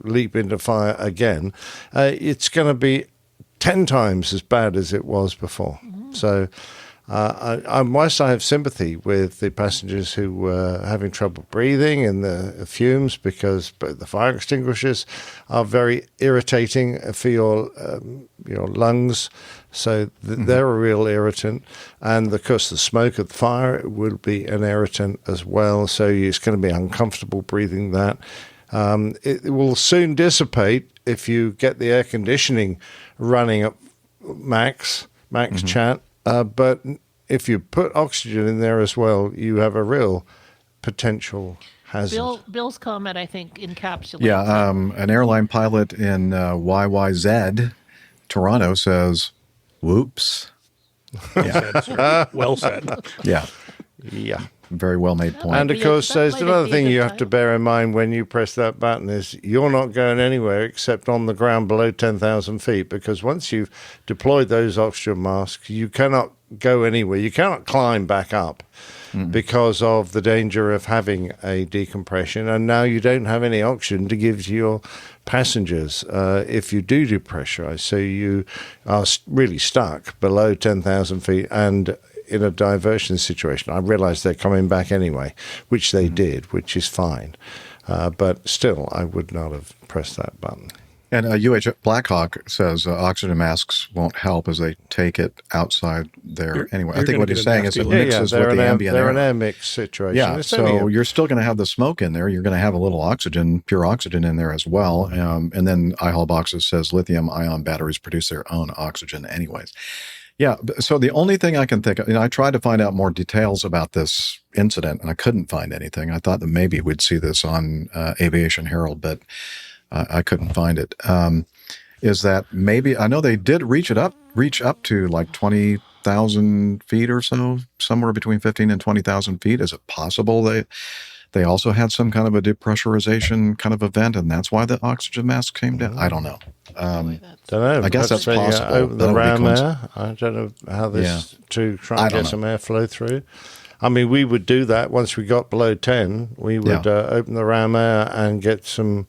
leap into fire again, it's going to be 10 times as bad as it was before. So whilst I have sympathy with the passengers who were having trouble breathing in the fumes, because the fire extinguishers are very irritating for your lungs, so they're a real irritant. And of course, the smoke of the fire will be an irritant as well, so it's going to be uncomfortable breathing that. It will soon dissipate if you get the air conditioning running at max chat. But if you put oxygen in there as well, you have a real potential hazard. Bill's comment, I think, encapsulates. Yeah, an airline pilot in YYZ, Toronto, says, "Whoops." Yeah. Well said. Yeah. Yeah. Very well made point. And of course, there's another thing you have to bear in mind when you press that button is you're not going anywhere except on the ground below 10,000 feet, because once you've deployed those oxygen masks, you cannot go anywhere. You cannot climb back up because of the danger of having a decompression. And now you don't have any oxygen to give to your passengers if you do depressurize. So you are really stuck below 10,000 feet and in a diversion situation. I realize they're coming back anyway, which they did, which is fine. But still, I would not have pressed that button. And UH Blackhawk says oxygen masks won't help as they take it outside there anyway. I think what he's saying is it mixes with the ambient air. They're an air mix situation. Yeah, so you're still going to have the smoke in there. You're going to have a little oxygen, pure oxygen in there as well. And then iHall Boxes says lithium-ion batteries produce their own oxygen anyways. Yeah, so the only thing I can think of, I tried to find out more details about this incident, and I couldn't find anything. I thought that maybe we'd see this on Aviation Herald, but I couldn't find it. Is that maybe, I know they did reach up to like 20,000 feet or so, somewhere between 15 and 20,000 feet. Is it possible they also had some kind of a depressurization kind of event, and that's why the oxygen mask came down? I don't know. Don't know. I guess that's possible. Open the ram air. I don't know how this to try and get some airflow through. I mean, we would do that once we got below 10. We would open the ram air and get some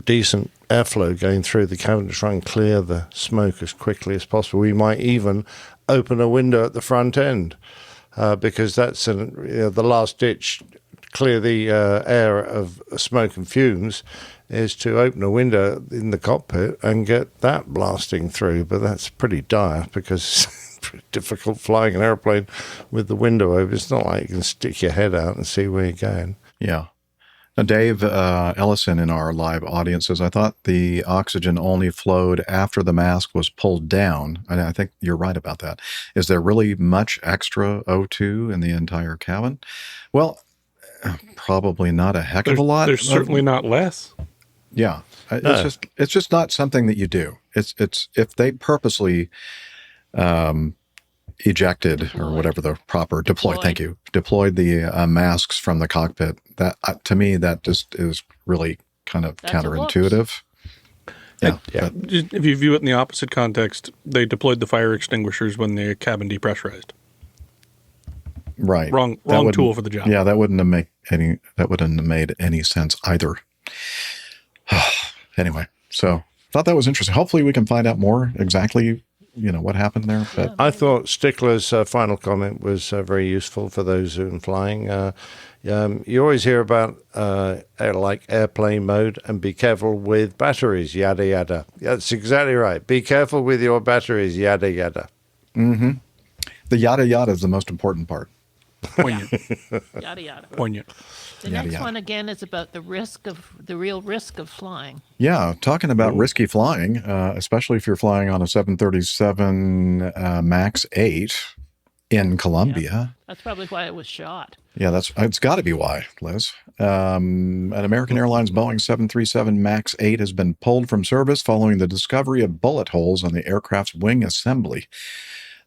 decent airflow going through the cabin to try and clear the smoke as quickly as possible. We might even open a window at the front end because that's the last ditch. Clear the air of smoke and fumes is to open a window in the cockpit and get that blasting through. But that's pretty dire because it's pretty difficult flying an airplane with the window open. It's not like you can stick your head out and see where you're going. Yeah. Now, Dave Ellison in our live audience says, I thought the oxygen only flowed after the mask was pulled down. And I think you're right about that. Is there really much extra O2 in the entire cabin? Well, probably not a heck of a lot. There's certainly not less. Yeah, it's just not something that you do. It's if they purposely ejected or whatever the proper deployed the masks from the cockpit. That to me that just is really kind of counterintuitive. Yeah. If you view it in the opposite context, they deployed the fire extinguishers when the cabin depressurized. Right. Wrong tool for the job. Yeah, that wouldn't have made any sense either. Anyway, so thought that was interesting. Hopefully we can find out more exactly, what happened there. But I thought Stickler's final comment was very useful for those who are flying. You always hear about airplane mode and be careful with batteries, yada, yada. That's exactly right. Be careful with your batteries, yada, yada. Mm-hmm. The yada, yada is the most important part. Poignant. Yada, yada. Poignant. The next one, again, is about the real risk of flying. Yeah, talking about risky flying, especially if you're flying on a 737 MAX 8 in Colombia. Yeah. That's probably why it was shot. Yeah, it's got to be why, Liz. An American Airlines Boeing 737 MAX 8 has been pulled from service following the discovery of bullet holes on the aircraft's wing assembly.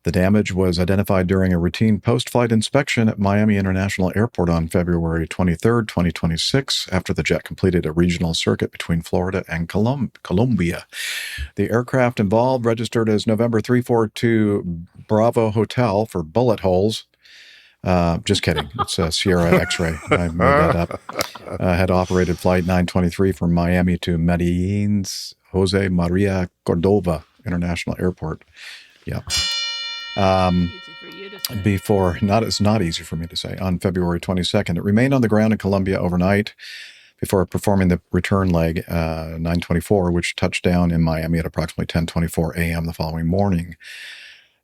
The damage was identified during a routine post-flight inspection at Miami International Airport on February 23, 2026, after the jet completed a regional circuit between Florida and Colombia. The aircraft involved registered as November 342 Bravo Hotel for bullet holes. Just kidding. It's a Sierra X-ray. I made that up. Had operated Flight 923 from Miami to Medellin's Jose Maria Cordova International Airport. Yeah. It's not easy for me to say. On February 22nd, it remained on the ground in Colombia overnight before performing the return leg 924, which touched down in Miami at approximately 10:24 a.m. the following morning.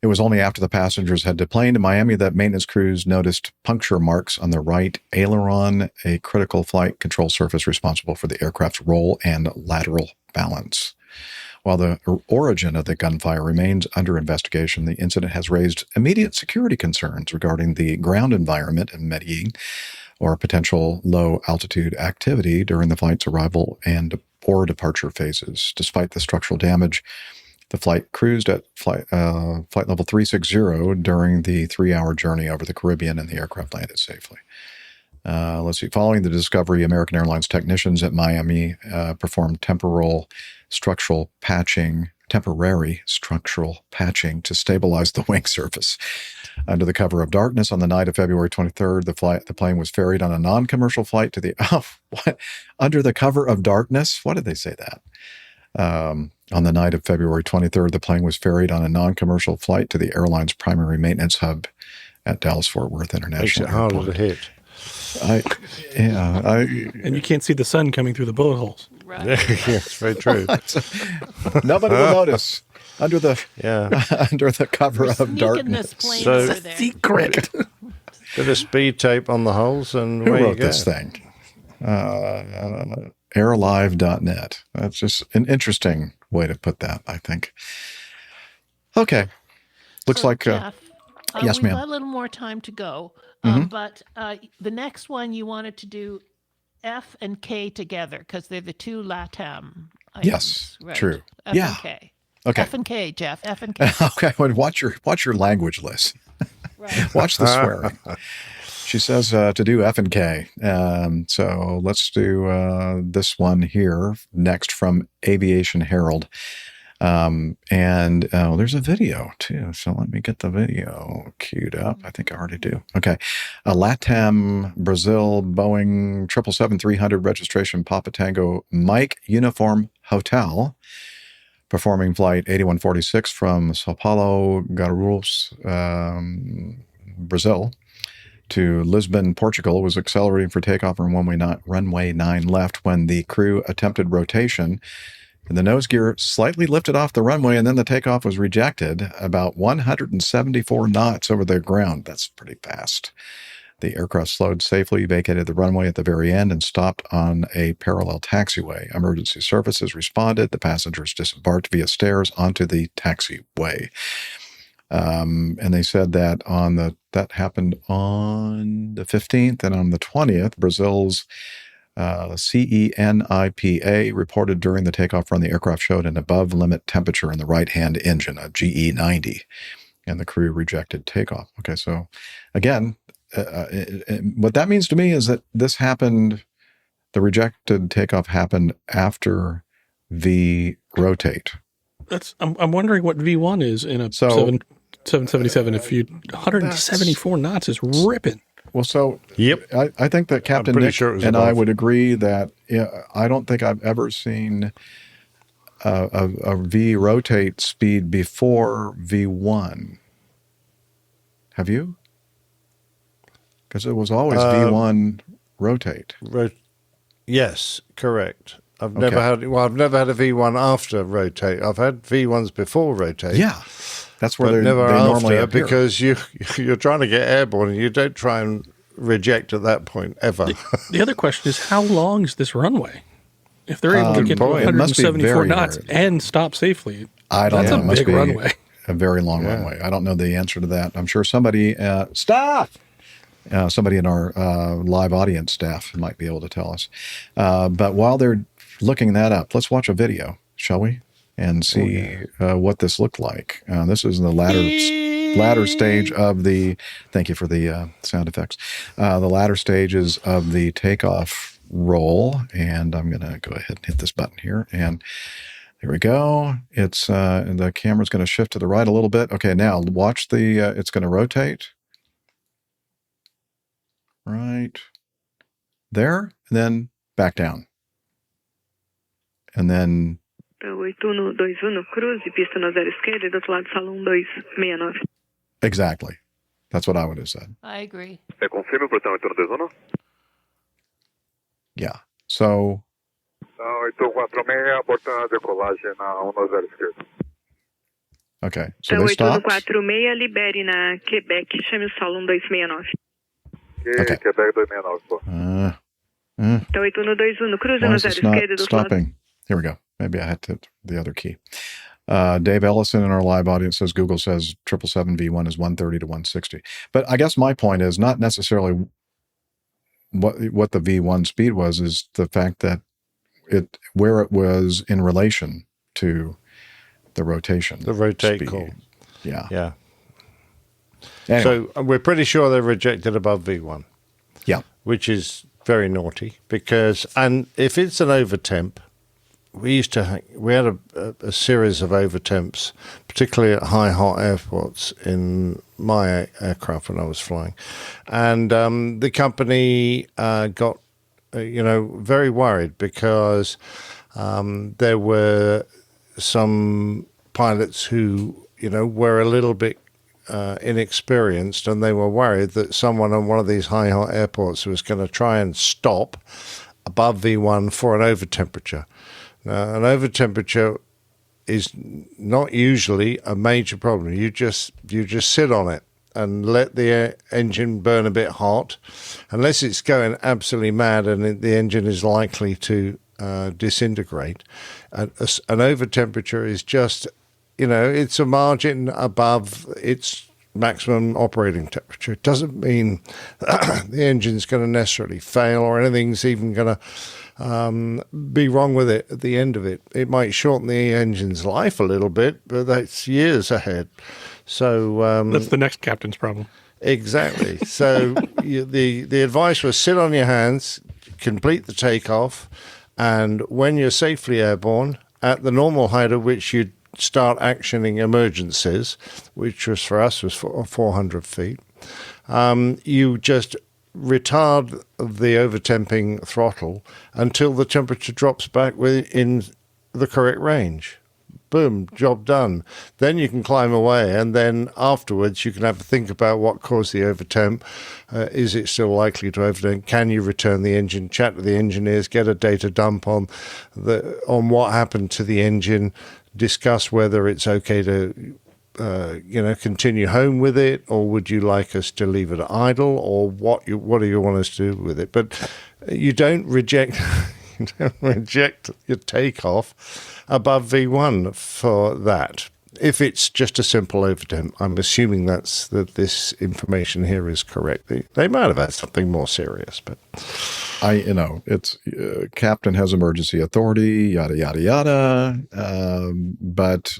It was only after the passengers had deplaned in Miami that maintenance crews noticed puncture marks on the right aileron, a critical flight control surface responsible for the aircraft's roll and lateral balance. While the origin of the gunfire remains under investigation, the incident has raised immediate security concerns regarding the ground environment in Medellin or potential low-altitude activity during the flight's arrival or departure phases. Despite the structural damage, the flight cruised at flight level 360 during the 3-hour journey over the Caribbean, and the aircraft landed safely. Let's see. Following the discovery, American Airlines technicians at Miami performed temporary structural patching to stabilize the wing surface. Under the cover of darkness on the night of February 23rd, the plane was ferried on a non-commercial flight to the... Under the cover of darkness? Why did they say that? On the night of February 23rd, the plane was ferried on a non-commercial flight to the airline's primary maintenance hub at Dallas-Fort Worth International Airport. Makes it harder to hit. And you can't see the sun coming through the bullet holes. Right. Yes, very true. Nobody will notice under the cover of darkness. So secret. Bit of speed tape on the holes, and who away wrote you go. this thing? Airlive.net. That's just an interesting way to put that, I think. Okay, looks like. Jeff, yes, we've ma'am. got a little more time to go, but the next one you wanted to do F and K together because they're the two LATAM items. Yes, right? true. F Yeah. and K. Okay. F and K, Jeff. F and K. Okay, well, watch your language, Liz. Right. Watch the swearing. She says to do F and K. So let's do this one here next from Aviation Herald. There's a video too. So let me get the video queued up. I think I already do. Okay. LATAM Brazil Boeing 777-300 registration Papa Tango Mike Uniform Hotel performing flight 8146 from Sao Paulo, Guarulhos, Brazil to Lisbon, Portugal was accelerating for takeoff on runway 9 left when the crew attempted rotation. And the nose gear slightly lifted off the runway, and then the takeoff was rejected about 174 knots over the ground. That's pretty fast. The aircraft slowed safely, vacated the runway at the very end, and stopped on a parallel taxiway. Emergency services responded. The passengers disembarked via stairs onto the taxiway. And they said that that happened on the 15th, and on the 20th, Brazil's CENIPA reported during the takeoff run the aircraft showed an above-limit temperature in the right-hand engine, a GE90, and the crew rejected takeoff. Okay, so again, what that means to me is that this happened, the rejected takeoff happened after the rotate. I'm wondering what V1 is in a 777. If you 174 knots is ripping. Well, so yep, I think that Captain Nick and I would agree that I don't think I've ever seen a V rotate speed before V1. Have you? Because it was always V1 rotate. Yes, correct. I've never had a V1 after rotate. I've had V1s before rotate. Yeah, that's where they never normally after, appear. because you're trying to get airborne and you don't try and reject at that point ever. The other question is, how long is this runway? If they're able to get to it must be 174 very, knots and stop safely, I don't know. That's a big runway. A very long runway. I don't know the answer to that. I'm sure somebody somebody in our live audience staff might be able to tell us. But while they're looking that up, let's watch a video, shall we? And see what this looked like. This is the ladder stage of the, thank you for the sound effects, the ladder stages of the takeoff roll. And I'm going to go ahead and hit this button here. And here we go. It's the camera's going to shift to the right a little bit. Okay, now watch it's going to rotate. Right there, and then back down. And then 8121, cruze, pista na zero esquerda, do outro lado, salão 269. Exactly. That's what I would have said. I agree. Confirme, portão 8121. Yeah. So 846, portão decolagem na 10 esquerda. Okay. So they stopped. 8146, libere na Quebec, chame o salão 269. Okay. Quebec 269, pô. 8121, cruze Why na is zero this not esquerda, do outro lado. stopping? Here we go. Maybe I had to hit the other key. Dave Ellison in our live audience says Google says 777 V1 is 130 to 160. But I guess my point is not necessarily what the V1 speed was, is the fact that where it was in relation to the rotation. The rotate speed. call. Yeah. Yeah. Anyway. So we're pretty sure they're rejected above V1. Yeah. Which is very naughty because, and if it's an overtemp, we had a series of overtemps, particularly at high hot airports in my aircraft when I was flying, and the company got very worried because there were some pilots who were a little bit inexperienced, and they were worried that someone on one of these high hot airports was going to try and stop above V1 for an overtemperature. Now, an overtemperature is not usually a major problem. You just sit on it and let the engine burn a bit hot, unless it's going absolutely mad and the engine is likely to disintegrate. An overtemperature is just, it's a margin above its maximum operating temperature. It doesn't mean the engine's going to necessarily fail or anything's even going to be wrong with it at the end of it. It might shorten the engine's life a little bit, but that's years ahead. So that's the next captain's problem. Exactly. So the advice was sit on your hands, complete the takeoff, and when you're safely airborne at the normal height at which you'd start actioning emergencies, which was for us was 400 feet, you just retard the overtemping throttle until the temperature drops back within the correct range. Boom, job done. Then you can climb away, and then afterwards you can have a think about what caused the overtemp. Is it still likely to overtemp? Can you return the engine? Chat to the engineers, get a data dump on what happened to the engine, discuss whether it's okay to continue home with it, or would you like us to leave it idle, or what do you want us to do with it? But you don't reject your takeoff above V1 for that. If it's just a simple overtemp, I'm assuming that this information here is correct. They might have had something more serious, but it's captain has emergency authority, yada yada yada. But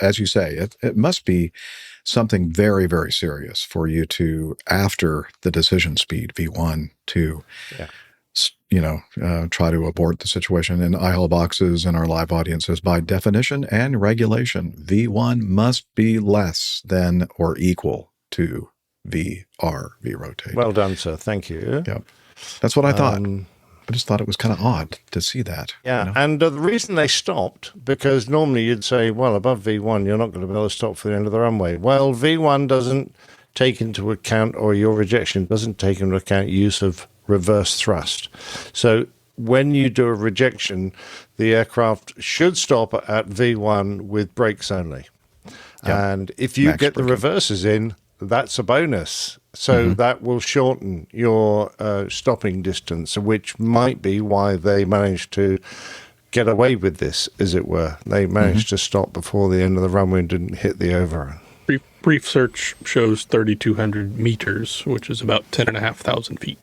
as you say, it must be something very, very serious for you to, after the decision speed V1, to try to abort the situation. And iHull Boxes and our live audience says, by definition and regulation, V1 must be less than or equal to VR, V-rotate. Well done, sir. Thank you. Yep. That's what I thought. I just thought it was kind of odd to see that. Yeah, and the reason they stopped, because normally you'd say, well, above V1, you're not going to be able to stop for the end of the runway. Well, V1 doesn't take into account, or your rejection doesn't take into account use of reverse thrust. So when you do a rejection, the aircraft should stop at V1 with brakes only. Yep. And if you get the reverses in, that's a bonus. So that will shorten your stopping distance, which might be why they managed to get away with this, as it were. They managed to stop before the end of the runway and didn't hit the overrun. Brief search shows 3,200 meters, which is about 10,500 feet.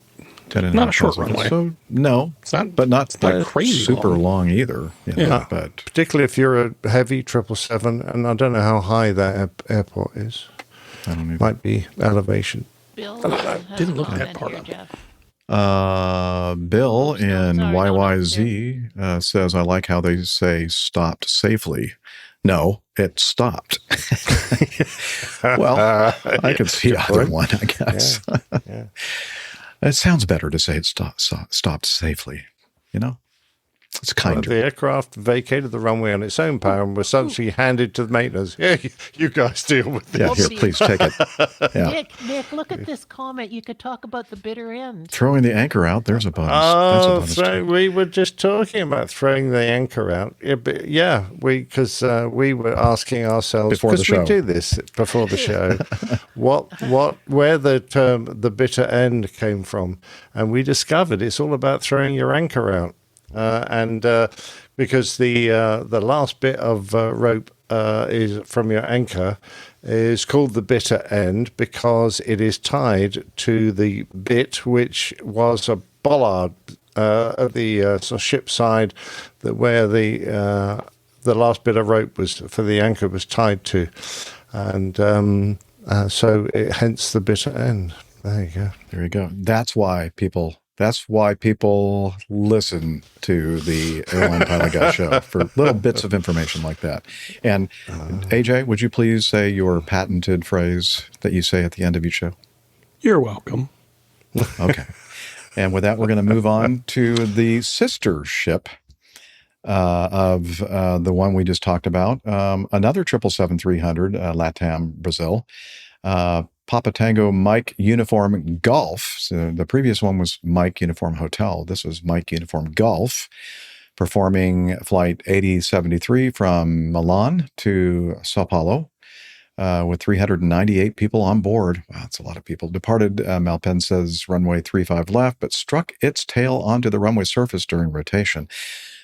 Not a short runway. So, no, it's not, but not crazy super long either. But particularly if you're a heavy 777, and I don't know how high that airport is. I don't know. Might be elevation. Bill didn't look that part up. Bill in YYZ says, I like how they say stopped safely. No, it stopped. Well, I could see either one, I guess. Yeah. It sounds better to say it stopped safely, It's kinder. The aircraft vacated the runway on its own power and was subsequently handed to the maintainers. Yeah, you guys deal with this. Yeah, here, please take it. Yeah. Nick, look at this comment. You could talk about the bitter end. Throwing the anchor out, there's a bonus. Oh, That's a bonus we were just talking about throwing the anchor out. Yeah, because we were asking ourselves, before the show. We do this before the show, where the term the bitter end came from. And we discovered it's all about throwing your anchor out. Because the last bit of rope is from your anchor is called the bitter end because it is tied to the bit which was a bollard at the ship side where the last bit of rope was for the anchor was tied to, and so hence the bitter end. There you go. There you go. That's why people listen to the Airline Pilot Guy show for little bits of information like that. And AJ, would you please say your patented phrase that you say at the end of each show? You're welcome. Okay. And with that, we're going to move on to the sister ship of the one we just talked about. Another 777-300, LATAM Brazil. Papa Tango Mike Uniform Golf. So the previous one was Mike Uniform Hotel. This was Mike Uniform Golf, performing flight 8073 from Milan to Sao Paulo with 398 people on board. Wow, that's a lot of people. Departed, Malpen says, runway 35 left, but struck its tail onto the runway surface during rotation.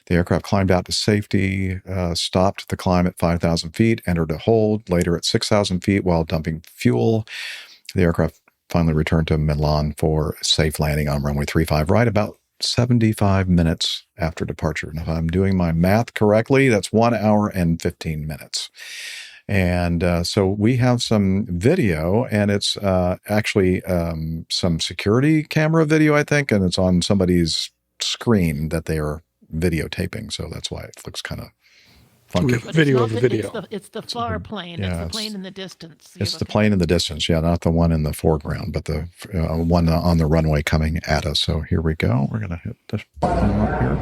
The aircraft climbed out to safety, stopped the climb at 5,000 feet, entered a hold, later at 6,000 feet while dumping fuel. The aircraft finally returned to Milan for a safe landing on runway 35, right about 75 minutes after departure. And if I'm doing my math correctly, that's 1 hour and 15 minutes. And so we have some video, and it's actually some security camera video, I think, and it's on somebody's screen that they are videotaping, so that's why it looks kind of funky. Video of the video. It's the FLAR plane. Yeah, it's the plane in the distance. It's the plane in the distance, yeah, not the one in the foreground, but the one on the runway coming at us. So here we go. We're going to hit this button up here.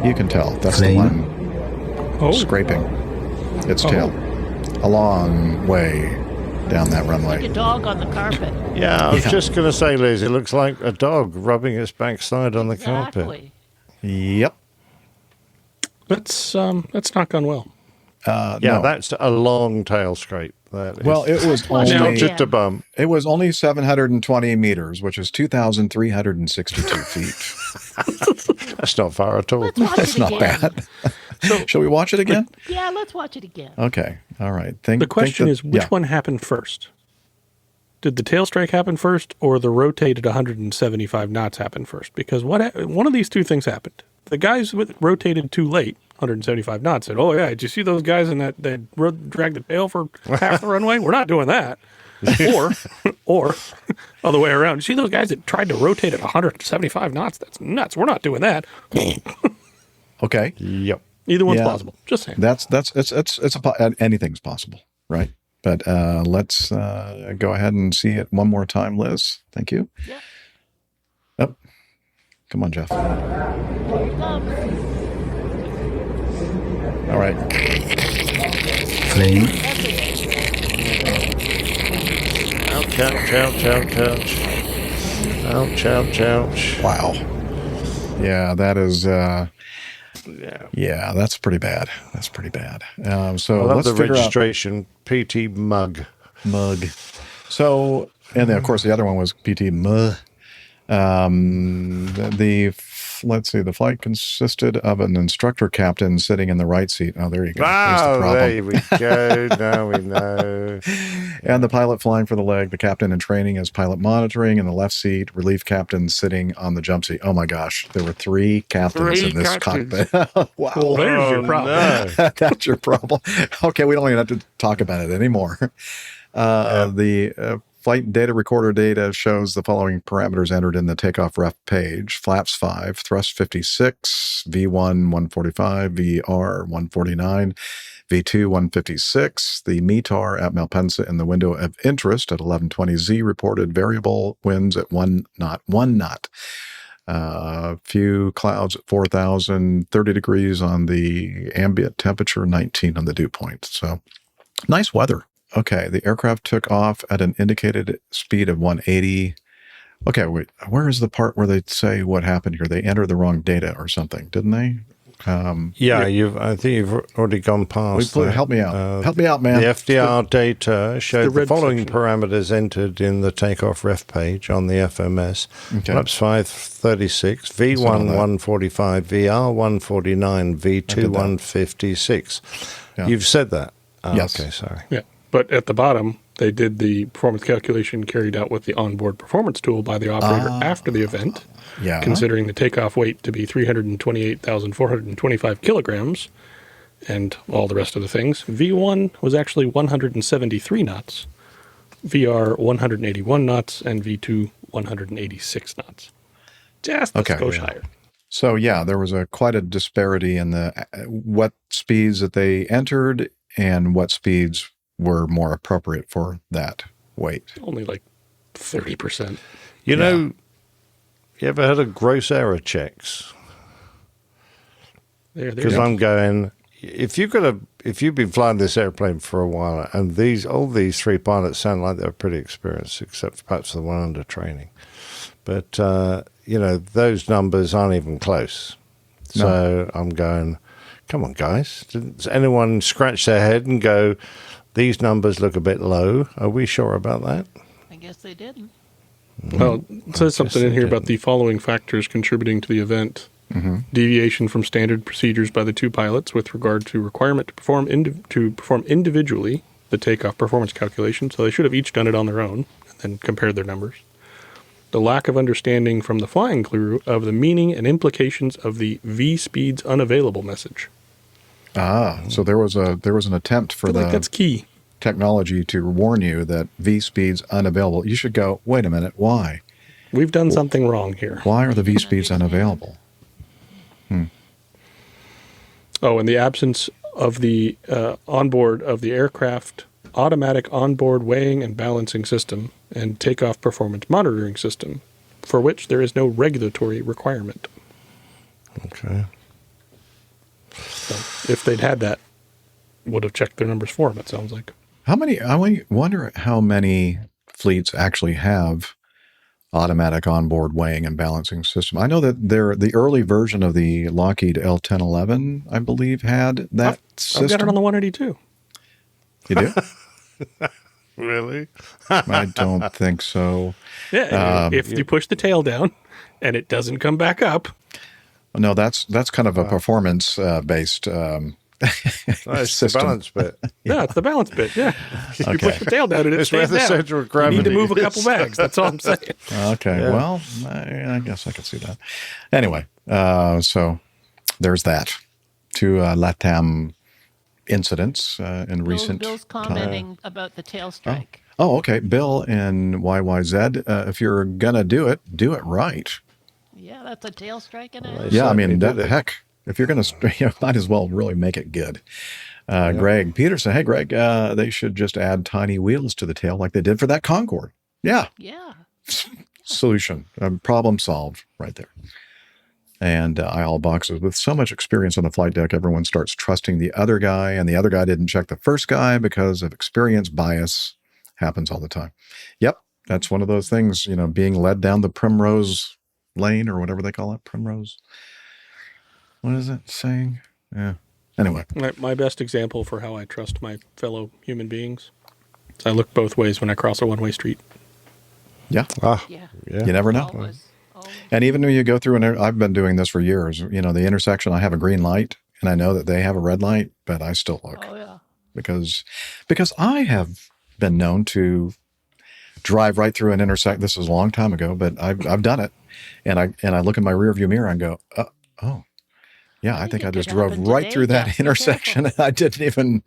You can tell that's the one scraping its tail a long way down that runway. Like a dog on the carpet. Yeah, I was just going to say, Liz, it looks like a dog rubbing its backside on the carpet. Yep. That's not gone well. No. That's a long tail scrape. Well, it was only not just a bump. It was only 720 meters, which is 2,362 feet. That's not far at all. That's not bad. So, shall we watch it again? Yeah, let's watch it again. Okay. All right. The question is, which one happened first? Did the tail strike happen first, or the rotated 175 knots happen first? Because one of these two things happened. The guys rotated too late, 175 knots, said, "Oh yeah, did you see those guys in that dragged the tail for half the runway? We're not doing that." or other way around. You see those guys that tried to rotate at 175 knots? That's nuts. We're not doing that. Okay. Yep. Either one's plausible. Just saying. Anything's possible, right? But let's go ahead and see it one more time, Liz. Thank you. Yeah. Oh, come on, Jeff. All right. Clean. Ouch, ouch, ouch, ouch, ouch. Ouch, ouch, ouch. Wow. Yeah, that is... Yeah, that's pretty bad. That's pretty bad. So I love let's the figure registration, PT Mug. So, and then, of course, the other one was PT Mug. Let's see, the flight consisted of an instructor captain sitting in the right seat. Oh, there you go. Oh, there we go. Now we know. And the pilot flying for the leg, the captain in training as pilot monitoring in the left seat, relief captain sitting on the jump seat. Oh my gosh, there were 3 captains in this cockpit. Wow. Well, there's your problem. No. That's your problem. Okay, we don't even have to talk about it anymore. The flight data recorder data shows the following parameters entered in the takeoff ref page. Flaps 5, thrust 56, V1 145, VR 149, V2 156. The METAR at Malpensa in the window of interest at 1120Z reported variable winds at 1 knot. Few clouds at 4,000, 30 degrees on the ambient temperature, 19 on the dew point. So nice weather. Okay, the aircraft took off at an indicated speed of 180. Okay, wait, where is the part where they say what happened here? They entered the wrong data or something, didn't they? I think you've already gone past that. Help me out. Help me out, man. The FDR data showed the following parameters entered in the takeoff ref page on the FMS. Okay. Flaps 5, 36, V1 145, VR 149, V2 156. Yeah. You've said that. Yes. Okay, sorry. Yeah. But at the bottom, they did the performance calculation carried out with the onboard performance tool by the operator after the event, considering the takeoff weight to be 328,425 kilograms and all the rest of the things. V1 was actually 173 knots, VR 181 knots, and V2 186 knots. Just a skosh higher. So, there was quite a disparity in the what speeds that they entered and what speeds were more appropriate for that weight. Only like 30%. You know, you ever heard of gross error checks? Because I'm going, if you've been flying this airplane for a while, and all these 3 pilots sound like they're pretty experienced, except perhaps the one under training. But, those numbers aren't even close. So I'm going, come on, guys. Does anyone scratch their head and go, these numbers look a bit low? Are we sure about that? I guess they didn't. Well, it says something in here about the following factors contributing to the event. Mm-hmm. Deviation from standard procedures by the 2 pilots with regard to requirement to perform individually the takeoff performance calculation. So they should have each done it on their own and then compared their numbers. The lack of understanding from the flying crew of the meaning and implications of the V speeds unavailable message. So there was an attempt for that's key technology to warn you that V speeds unavailable. You should go, wait a minute, why? We've done something wrong here. Why are the V speeds unavailable? Oh, in the absence of the onboard of the aircraft automatic onboard weighing and balancing system and takeoff performance monitoring system, for which there is no regulatory requirement. Okay. So if they'd had that, would have checked their numbers for them, it sounds like. I wonder how many fleets actually have automatic onboard weighing and balancing system. I know that the early version of the Lockheed L-1011, I believe, had that system. I've got it on the 182. You do? Really? I don't think so. Yeah, if you push the tail down and it doesn't come back up. No, that's kind of a performance based it's the balance bit. Yeah, it's the balance bit. Yeah, you push the tail down and it stays where the down. center of gravity You need to move a is. couple bags. That's all I'm saying. Okay, well, I guess I could see that. Anyway, so there's that. 2 LATAM incidents in recent Bill's commenting about the tail strike. Oh, okay. Bill in YYZ, if you're going to do it right. Yeah, that's a tail strike and Yeah, I mean, heck, if you're going to, might as well really make it good. Greg Peterson, hey, Greg, they should just add tiny wheels to the tail like they did for that Concorde. Yeah. Yeah. Solution. Problem solved right there. And IL boxes. With so much experience on the flight deck, everyone starts trusting the other guy, and the other guy didn't check the first guy because of experience bias. Happens all the time. Yep, that's one of those things, being led down the primrose lane or whatever they call it. Primrose. What is it saying? Yeah. Anyway. My best example for how I trust my fellow human beings is I look both ways when I cross a one-way street. Yeah. Yeah. You never know. Always. And even when you go through, I've been doing this for years, the intersection, I have a green light and I know that they have a red light, but I still look. Oh, yeah. Because I have been known to drive right through an intersection. This was a long time ago, but I've done it. And I look in my rearview mirror and go, oh, yeah, I think I just drove right through that intersection. And I didn't even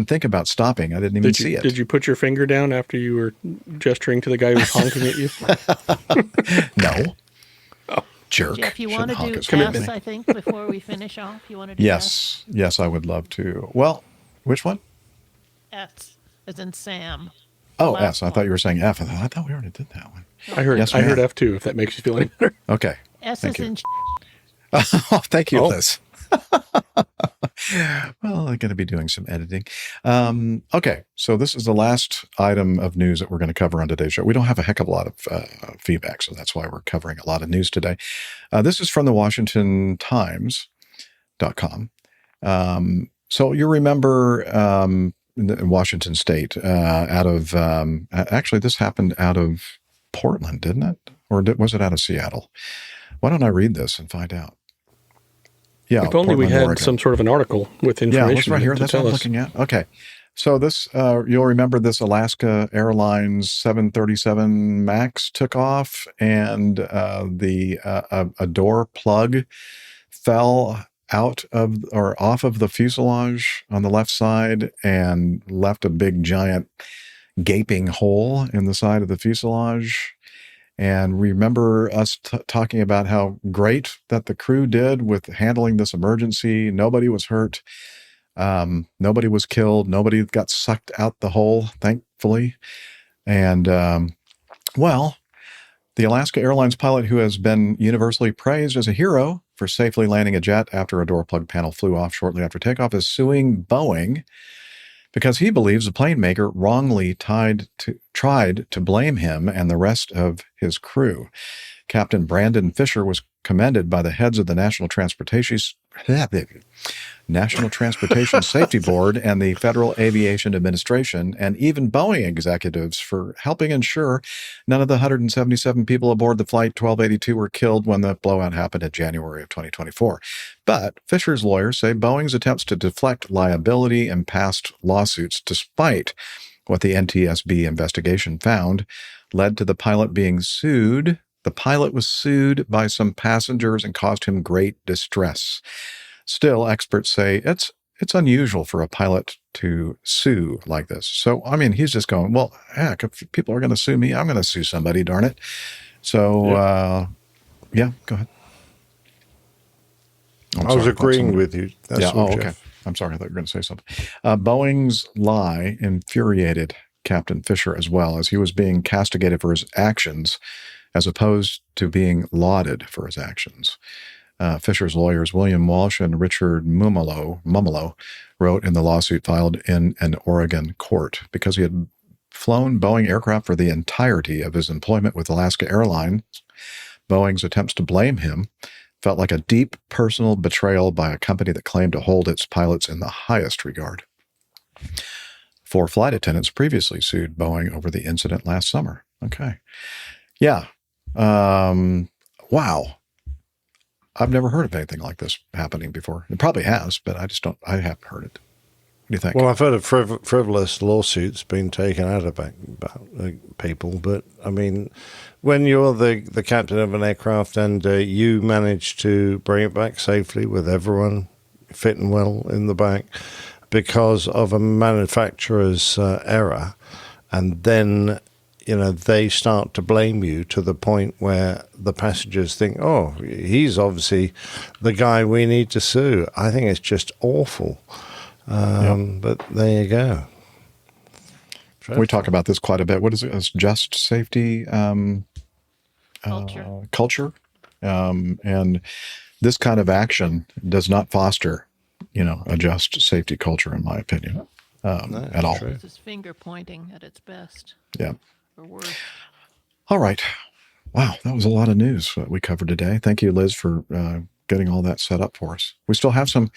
think about stopping. I didn't even see it. Did you put your finger down after you were gesturing to the guy who was honking at you? No. Oh, jerk. Jeff, you want to do S, I think, before we finish off? You want to do S? Yes, I would love to. Well, which one? S, as in Sam. Oh, S. I thought you were saying F. I thought we already did that one. I heard F too, if that makes you feel any better. Okay. S is in Oh, thank you, Liz. Well, I'm going to be doing some editing. Okay, so this is the last item of news that we're going to cover on today's show. We don't have a heck of a lot of feedback, so that's why we're covering a lot of news today. This is from the WashingtonTimes.com. So you remember in Washington State, out of actually this happened out of Portland, didn't it? Or was it out of Seattle? Why don't I read this and find out? Yeah, if only we had some sort of an article with information. Yeah, it's right here. That's what I'm looking at. Okay. So this, you'll remember this Alaska Airlines 737 MAX took off, and a door plug fell out of or off of the fuselage on the left side and left a big giant gaping hole in the side of the fuselage. And remember us talking about how great that the crew did with handling this emergency. Nobody was hurt. Nobody was killed. Nobody got sucked out the hole, thankfully. And, well, the Alaska Airlines pilot, who has been universally praised as a hero for safely landing a jet after a door plug panel flew off shortly after takeoff, is suing Boeing because he believes the plane maker wrongly tried to blame him and the rest of his crew. Captain Brandon Fisher was commended by the heads of the National Transportation Safety Board and the Federal Aviation Administration, and even Boeing executives for helping ensure none of the 177 people aboard the Flight 1282 were killed when the blowout happened in January of 2024. But Fisher's lawyers say Boeing's attempts to deflect liability in past lawsuits, despite what the NTSB investigation found, led to the pilot being sued. The pilot was sued by some passengers and caused him great distress. Still, experts say it's unusual for a pilot to sue like this. So, I mean, he's just going, well, heck, if people are going to sue me, I'm going to sue somebody, darn it. So, yeah, go ahead. I was agreeing with you. That's okay. I'm sorry. I thought you were going to say something. Boeing's lie infuriated Captain Fisher as well, as he was being castigated for his actions as opposed to being lauded for his actions. Fisher's lawyers, William Walsh and Richard Mumolo, wrote in the lawsuit filed in an Oregon court because he had flown Boeing aircraft for the entirety of his employment with Alaska Airlines. Boeing's attempts to blame him felt like a deep personal betrayal by a company that claimed to hold its pilots in the highest regard. 4 flight attendants previously sued Boeing over the incident last summer. Okay. Yeah. Wow. I've never heard of anything like this happening before. It probably has, but I haven't heard it. What do you think? Well, I've heard of frivolous lawsuits being taken out of people, but I mean, when you're the captain of an aircraft and you manage to bring it back safely with everyone fit and well in the back because of a manufacturer's error, and then they start to blame you to the point where the passengers think, oh, he's obviously the guy we need to sue. I think it's just awful. But there you go. We talk about this quite a bit. What is it? It's just safety culture. And this kind of action does not foster, a just safety culture, in my opinion, at all. This is finger pointing at its best. Yeah. Or worse. All right. Wow, that was a lot of news that we covered today. Thank you, Liz, for getting all that set up for us. We still have some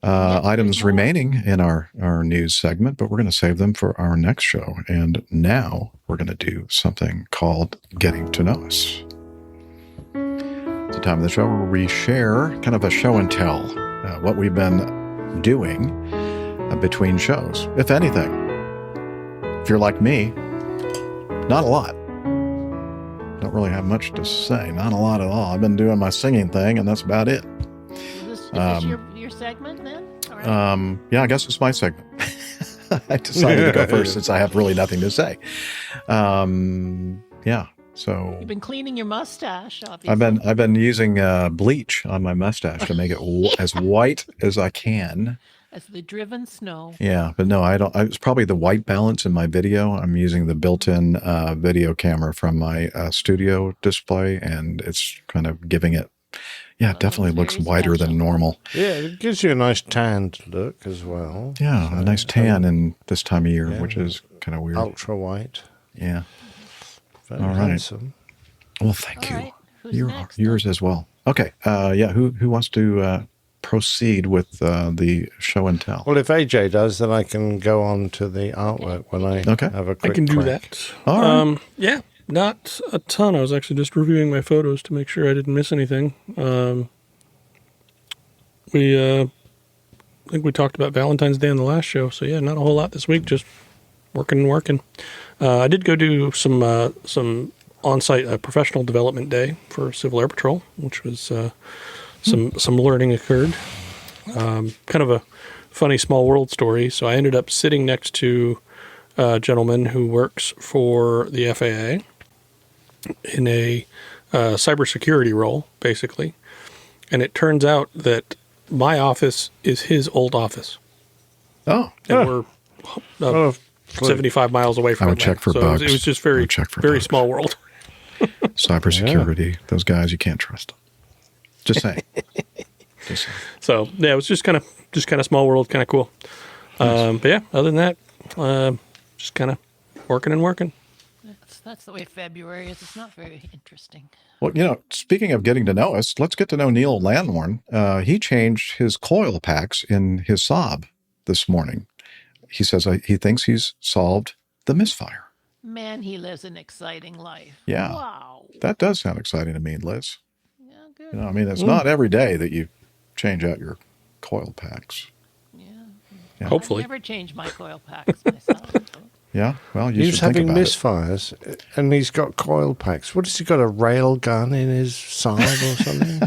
items remaining in our news segment, but we're going to save them for our next show. And now we're going to do something called Getting to Know Us. It's a time of the show where we share kind of a show and tell, what we've been doing between shows, if anything. If you're like me, not a lot. Don't really have much to say. Not a lot at all. I've been doing my singing thing, and that's about it. Is this your segment then? All right. Yeah, I guess it's my segment. I decided to go first since I have really nothing to say. Yeah. So you've been cleaning your mustache, obviously. I've been using bleach on my mustache to make it as white as I can. As the driven snow. Yeah, but no, I don't. It's probably the white balance in my video. I'm using the built-in video camera from my studio display, and it's kind of giving it. Yeah, it definitely looks whiter than normal. Yeah, it gives you a nice tanned look as well. Yeah, a nice tan in this time of year, which is kind of weird. Ultra white. Yeah. Very all right. handsome. Well, thank you. Right. Who's Yours as well. Okay. Yeah. Who wants to proceed with the show and tell? Well, if AJ does, then I can go on to the artwork when I have a quick I can do crack. that. All right. Yeah, not a ton. I was actually just reviewing my photos to make sure I didn't miss anything. I think we talked about Valentine's Day on the last show, so yeah, not a whole lot this week, just working. I did go do some on-site professional development day for Civil Air Patrol, which was some learning occurred. Kind of a funny small world story. So I ended up sitting next to a gentleman who works for the FAA in a cybersecurity role, basically. And it turns out that my office is his old office. Oh. And we're 75 miles away from I would check for so bugs. It was just very bugs. small world. Cybersecurity. Those guys, you can't trust. Just saying. So yeah, it was just kind of small world, kind of cool. But yeah, other than that, just kind of working. That's the way February is. It's not very interesting. Well, speaking of getting to know us, let's get to know Neil Landlorn. He changed his coil packs in his Saab this morning. He says he thinks he's solved the misfire. Man, he lives an exciting life. Yeah. Wow. That does sound exciting to me, Liz. Yeah, good. I mean, it's not every day that you change out your coil packs. Yeah. Hopefully. I never change my coil packs myself. Yeah, well, you He's should think having about misfires, and he's got coil packs. What has he got, a rail gun in his side or something?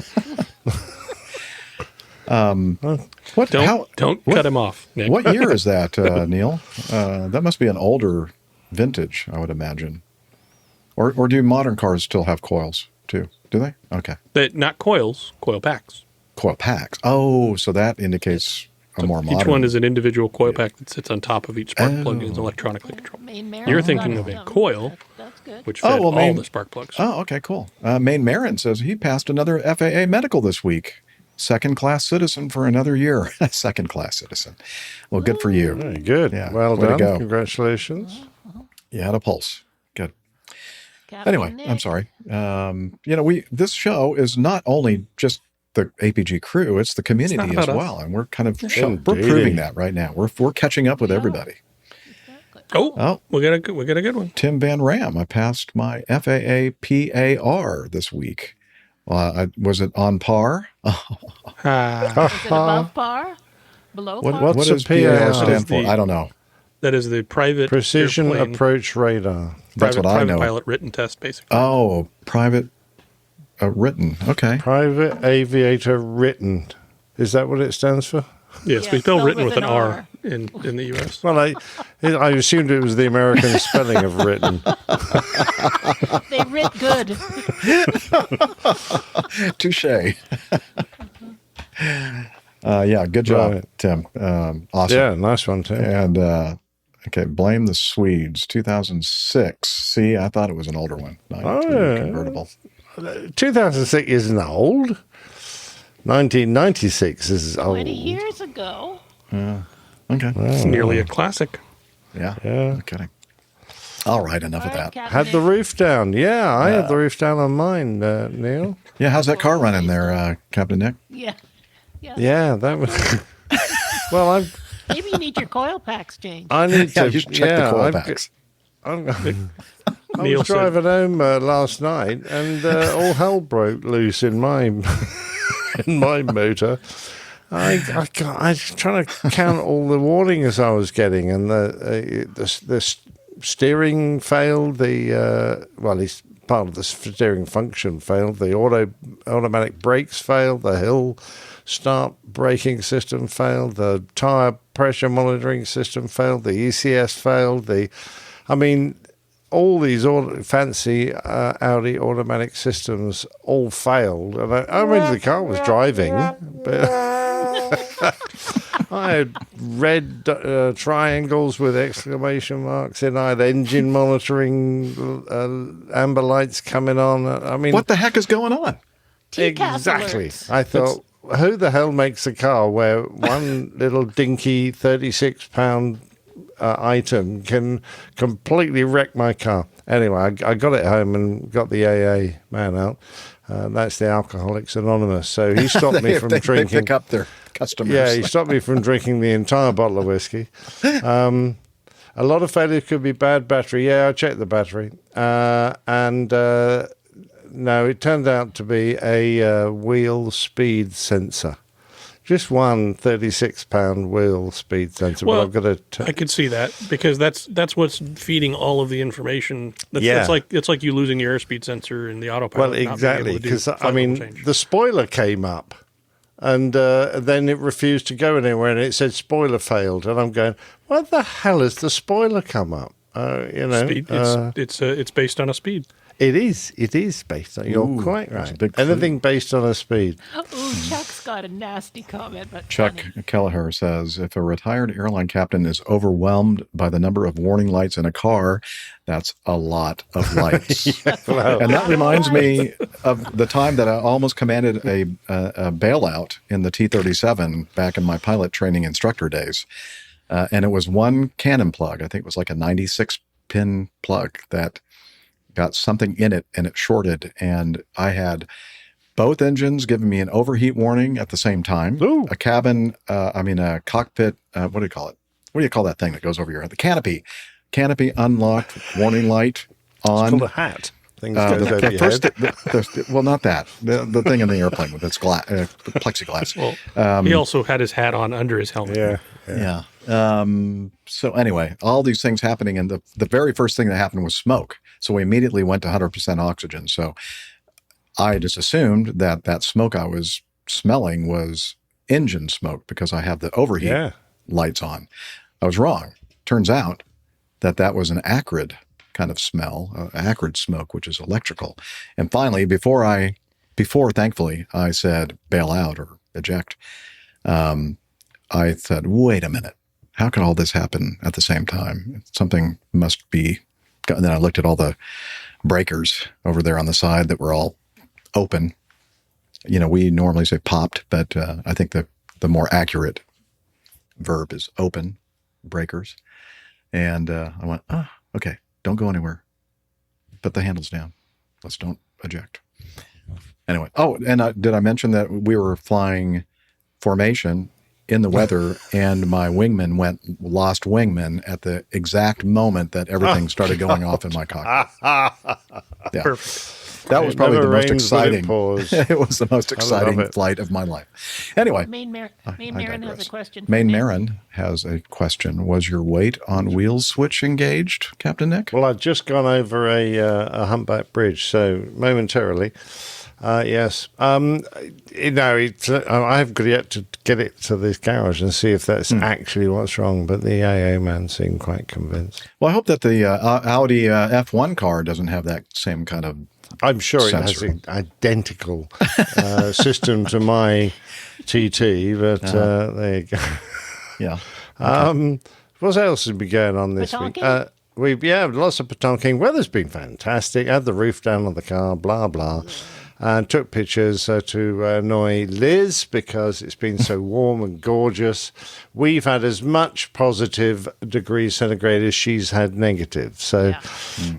Don't cut him off, Nick. What year is that, Neil? That must be an older vintage, I would imagine. Or do modern cars still have coils too? Do they? Okay. Not coils, coil packs. Coil packs. Oh, so that indicates a more modern. Each one is an individual coil pack that sits on top of each spark plug and is electronically controlled. You're thinking of a coil, which fed all the spark plugs. Oh, okay, cool. Maine Marin says he passed another FAA medical this week. Second-class citizen for another year. Second-class citizen. Well, good for you. Very good. Yeah, well way done. to go. Congratulations. You had a pulse. Good. Captain Anyway, Nick. I'm sorry. This show is not only just the APG crew; it's the community It's not as about well, and we're kind of Indeed. we're proving that right now. We're catching up with everybody. Oh, we got a good one. Tim Van Ram. I passed my FAA PAR this week. Was it on par? Is it above par? Below par? What What's does a PAR PAR stand for? I don't know. That is the private Precision airplane, Approach Radar. That's what I private know. pilot written test, basically. Oh, private written. Okay. Private Aviator Written. Is that what it stands for? Yes, Yeah, we spell spelled written with with an an R. R. in the U.S. Well, I assumed it was the American spelling of written. They writ good. Touche. Yeah, good job, Right. Tim. Awesome. Yeah, nice one, Tim. And okay, blame the Swedes. 2006. See, I thought it was an older one. 92 convertible. 2006 isn't old. 1996 is old. 20 years ago. Okay. It's nearly a classic. Yeah. Yeah. No kidding. All right, enough of that. Had the roof down. Yeah, I had the roof down on mine, Neil. Yeah, how's that car running there, Captain Nick? Yeah. Yeah, that was. Well, Maybe you need your coil packs changed. I need to you should check the coil packs. I Neil was said- driving home last night, and all hell broke loose in my motor. I was trying to count all the warnings I was getting, and the steering failed. It's part of the steering function failed. The automatic brakes failed. The hill start braking system failed. The tire pressure monitoring system failed. The ECS failed. All these fancy Audi automatic systems all failed. And the car was driving, but I had red triangles with exclamation marks in. I had engine monitoring amber lights coming on. What the heck is going on? Exactly. I thought, who the hell makes a car where one little dinky 36-pound item can completely wreck my car? Anyway, I got it home and got the AA man out. That's the Alcoholics Anonymous. So he stopped me from drinking. They pick up their customers. Yeah, he stopped me from drinking the entire bottle of whiskey. A lot of failures could be bad battery. Yeah, I checked the battery. No, it turned out to be a wheel speed sensor. Just one 36-pound wheel speed sensor. Well, but I've got I could see that because that's what's feeding all of the information. Yeah. It's like you losing your airspeed sensor in the autopilot. Well, exactly, because the spoiler came up, and then it refused to go anywhere, and it said spoiler failed, and I'm going, what the hell has the spoiler come up? Speed. It's based on a speed. It is based on. You're quite right. Anything based on a speed. Oh, Chuck's got a nasty comment. But Chuck Kelleher says, if a retired airline captain is overwhelmed by the number of warning lights in a car, that's a lot of lights. And that reminds me of the time that I almost commanded a bailout in the T-37 back in my pilot training instructor days. And it was one cannon plug. I think it was like a 96-pin plug that got something in it, and it shorted. And I had both engines giving me an overheat warning at the same time. Ooh. A cockpit, what do you call it? What do you call that thing that goes over your head? The canopy. Canopy unlocked, warning light on. It's called a hat. Things goes over your head. Well, not that. The thing in the airplane with its plexiglass. Well, he also had his hat on under his helmet. Yeah. So anyway, all these things happening, and the very first thing that happened was smoke. So we immediately went to 100% oxygen. So I just assumed that smoke I was smelling was engine smoke because I have the overheat lights on. I was wrong. Turns out that was an acrid kind of smell, acrid smoke, which is electrical. And finally, before thankfully I said bail out or eject, I said, wait a minute, how can all this happen at the same time? Something must be. And then I looked at all the breakers over there on the side that were all open. We normally say popped, but I think the more accurate verb is open breakers. And I went, okay, don't go anywhere. Put the handles down. Let's don't eject. Anyway. Oh, and did I mention that we were flying formation in the weather, and my wingman lost wingman at the exact moment that everything started going off in my cockpit. Yeah. Perfect. That was probably the most exciting. It was the most exciting flight of my life. Anyway. Main Marin has a question. Main Marin has a question. Was your weight on wheels switch engaged, Captain Nick? Well, I'd just gone over a humpback bridge, so momentarily. Yes. It's, I've got yet to get it to this garage and see if that's actually what's wrong, but the AA man seemed quite convinced. Well, I hope that the Audi F1 car doesn't have that same kind of I'm sure sensor. it has an identical system to my TT, but there you go. Yeah. What else has been going on this week? We've lots of petonking. Weather's been fantastic. Had the roof down on the car, blah, blah. And took pictures to annoy Liz because it's been so warm and gorgeous. We've had as much positive degrees centigrade as she's had negative. So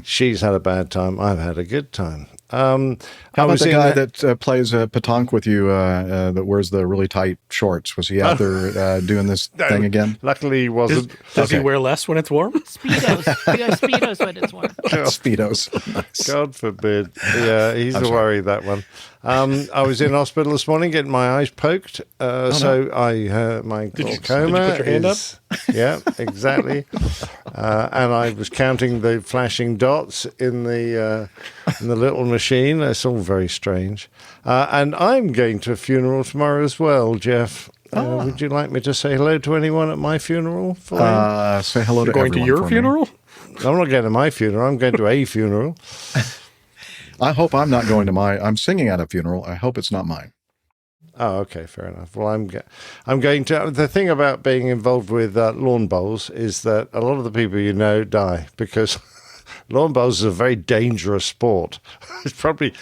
she's had a bad time. I've had a good time. How about the guy that plays petanque with you that wears the really tight shorts? Was he out there doing this thing again? Luckily he wasn't. Does he wear less when it's warm? Speedos. You got Speedos when it's warm. Speedos. Nice. God forbid. Yeah, he's a worry, that one. I was in hospital this morning getting my eyes poked. So I my glaucoma did you put your hand up? Yeah, exactly. And I was counting the flashing dots in the little machine. It's all very strange. And I'm going to a funeral tomorrow as well, Jeff. Would you like me to say hello to anyone at my funeral? Say hello to going to your funeral? I'm not going to my funeral. I'm going to a funeral. I hope I'm not going to I'm singing at a funeral. I hope it's not mine. Oh, okay, fair enough. Well, I'm going to. The thing about being involved with lawn bowls is that a lot of the people you know die because lawn bowls is a very dangerous sport. It probably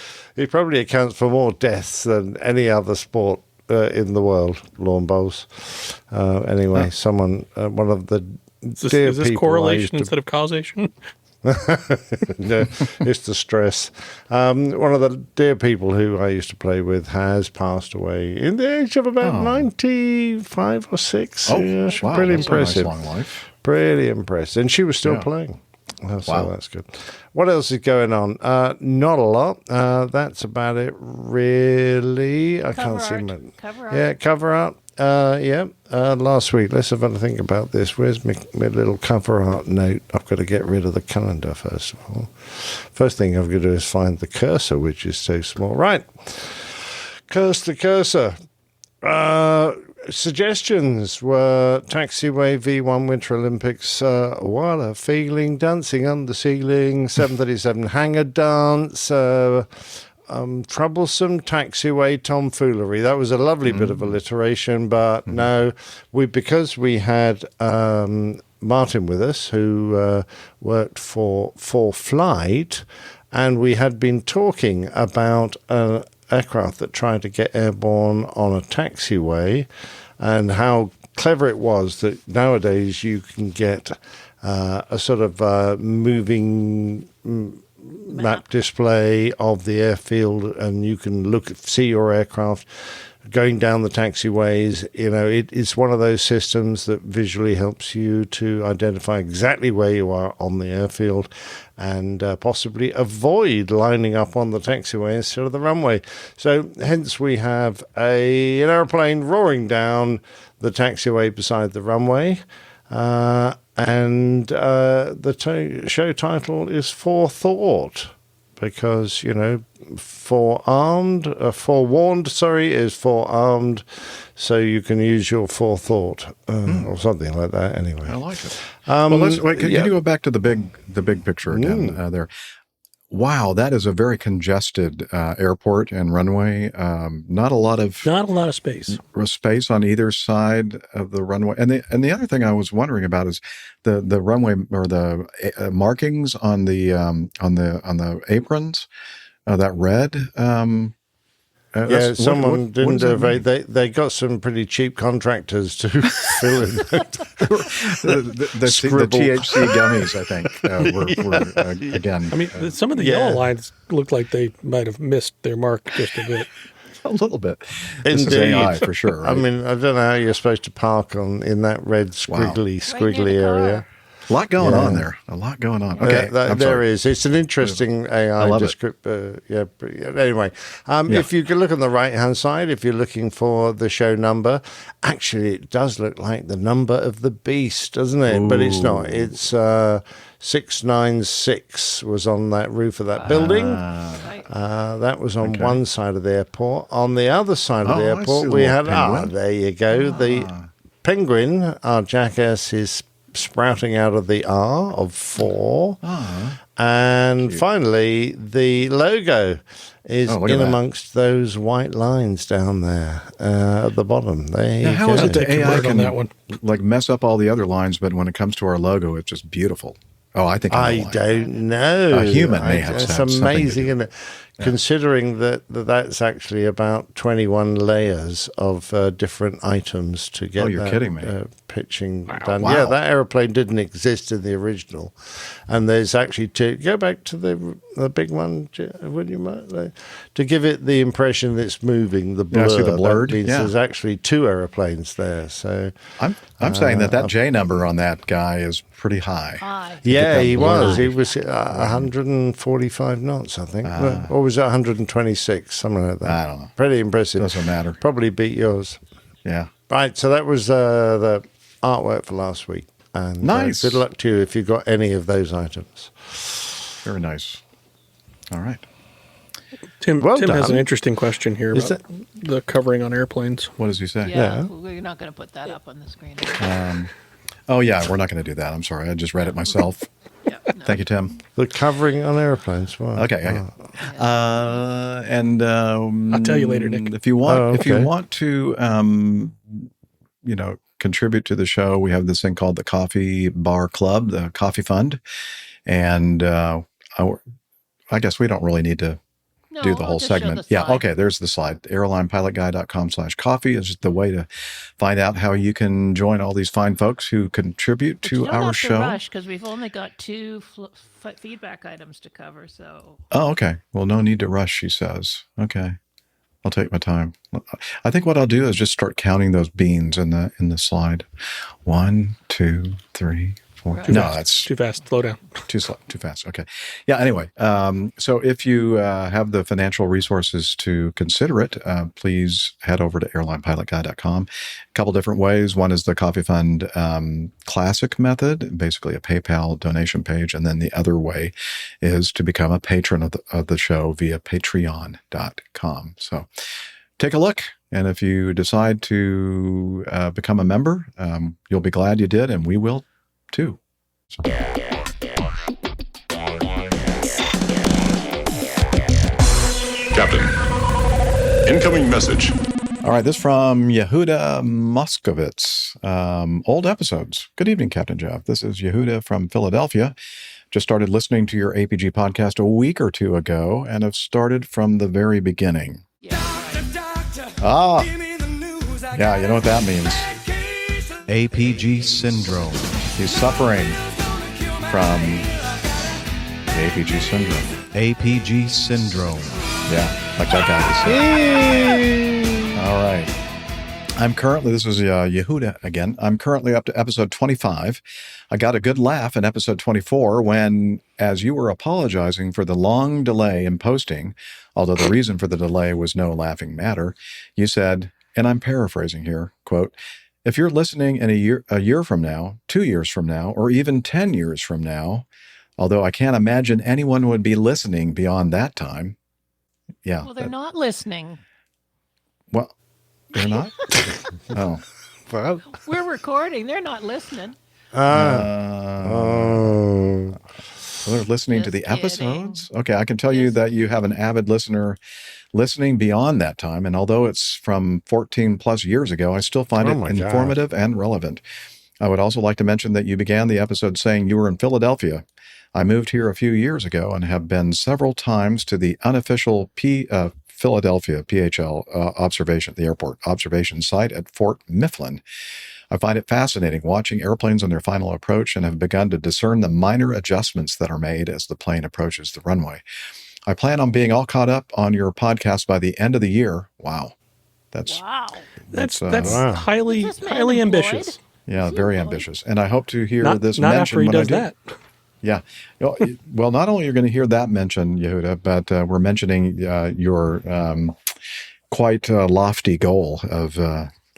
accounts for more deaths than any other sport in the world. Lawn bowls. Anyway, one of the is this correlation instead of causation? No, it's the stress. One of the dear people who I used to play with has passed away in the age of about 95 or 6. Oh, yeah, wow, pretty that's impressive. A nice long life. Pretty impressive. And she was still playing. So that's good. What else is going on? Not a lot. That's about it, really. I can't see much. Cover art. Yeah, cover art. Last week. Let's have a think about this. Where's my little cover art note? I've got to get rid of the calendar first of all. First thing I've got to do is find the cursor, which is so small. Right. Curse the cursor. Suggestions were Taxiway V1 Winter Olympics, What a Feeling, Dancing on the Ceiling, 737 Hangar Dance, Troublesome Taxiway Tomfoolery. That was a lovely bit of alliteration, but no, because we had Martin with us, who worked for Flight, and we had been talking about aircraft that tried to get airborne on a taxiway, and how clever it was that nowadays you can get a sort of moving map display of the airfield, and you can see your aircraft going down the taxiways. You know, it's one of those systems that visually helps you to identify exactly where you are on the airfield and possibly avoid lining up on the taxiway instead of the runway. So hence we have an airplane roaring down the taxiway beside the runway. And the show title is Forethought, because, forewarned is forearmed, so you can use your forethought or something like that. Anyway, I like it. Can you go back to the big picture again there? Wow, that is a very congested airport and runway. Not a lot of space. Space on either side of the runway. And the other thing I was wondering about is the runway or the markings on the aprons. That red. Someone didn't do they got some pretty cheap contractors to fill in the THC gummies, I think, were again. I mean, some of the yellow lines look like they might have missed their mark just a bit. A little bit. Indeed. This is AI for sure. Right? I mean, I don't know how you're supposed to park in that red squiggly area. A lot going on there. A lot going on. Okay, there is. It's an interesting AI description. Anyway, if you can look on the right-hand side, if you're looking for the show number, actually it does look like the number of the beast, doesn't it? Ooh. But it's not. It's 696 was on that roof of that building. That was on one side of the airport. On the other side of the airport, we had there you go. The penguin, our jackass, is sprouting out of the R of 4. And finally, the logo is in amongst those white lines down there at the bottom. How is it the AI can that one? Like mess up all the other lines, but when it comes to our logo, it's just beautiful. Oh, I think I don't know. A human may have It's amazing, isn't it? Yeah. Considering that's actually about 21 layers of different items to get you're kidding me. Pitching done. Wow. Yeah, that aeroplane didn't exist in the original. And there's actually go back to the big one, would you mind? To give it the impression that it's moving, the blur. Yeah, I see the blurred. That means there's actually 2 airplanes there. So I'm saying that J number on that guy is pretty high. Yeah, he was. He was 145 knots, I think. Or was it 126? Something like that. I don't know. Pretty impressive. Doesn't matter. Probably beat yours. Yeah. Right, so that was the artwork for last week. And nice. Good luck to you if you've got any of those items. Very nice. All right. Tim has an interesting question here about the covering on airplanes. What does he say? Yeah. We're not going to put that up on the screen. Oh, yeah, we're not going to do that. I'm sorry. I just read it myself. Thank you, Tim. The covering on airplanes. Wow. Okay. And I'll tell you later, Nick. If you want to, contribute to the show, we have this thing called the Coffee Bar Club, the Coffee Fund, and I guess we don't really need to do the whole segment. Yeah. Okay. There's the slide. airlinepilotguy.com/coffee is the way to find out how you can join all these fine folks who contribute to our show. You don't have to rush because we've only got 2 feedback items to cover. So. Oh, okay. Well, no need to rush, she says. Okay. I'll take my time. I think what I'll do is just start counting those beans in the slide. 1, 2, 3, 4. No, that's too fast. Slow down. Too fast. Okay. Yeah. Anyway, so if you have the financial resources to consider it, please head over to airlinepilotguy.com. A couple different ways. One is the Coffee Fund Classic method, basically a PayPal donation page, and then the other way is to become a patron of the show via patreon.com. So take a look. And if you decide to become a member, you'll be glad you did, and we will too. So. Captain, incoming message. All right, this from Yehuda Moskovitz. Old episodes. Good evening, Captain Jeff. This is Yehuda from Philadelphia. Just started listening to your APG podcast a week or 2 ago and have started from the very beginning. Yeah, you know what that means. APG syndrome. He's suffering from the APG syndrome. APG syndrome. Yeah, like that guy said. All right. This is Yehuda again. I'm currently up to episode 25. I got a good laugh in episode 24 when, as you were apologizing for the long delay in posting, although the reason for the delay was no laughing matter, you said, and I'm paraphrasing here, quote, if you're listening in a year from now, 2 years from now, or even 10 years from now, although I can't imagine anyone would be listening beyond that time. Yeah. Well, they're not listening. Well, they're not? Oh. Well. We're recording. They're not listening. They're listening to the episodes? Okay, I can tell you that you have an avid listener listening beyond that time, and although it's from 14 plus years ago, I still find it informative and relevant. I would also like to mention that you began the episode saying you were in Philadelphia. I moved here a few years ago and have been several times to the unofficial Philadelphia PHL the airport observation site at Fort Mifflin. I find it fascinating watching airplanes on their final approach and have begun to discern the minor adjustments that are made as the plane approaches the runway. I plan on being all caught up on your podcast by the end of the year. Wow. That's highly ambitious. Yeah, very ambitious. And I hope to hear this not mentioned after he when I does do. that. Yeah. Well, not only are you going to hear that mentioned, Yehuda, but we're mentioning your quite lofty goal of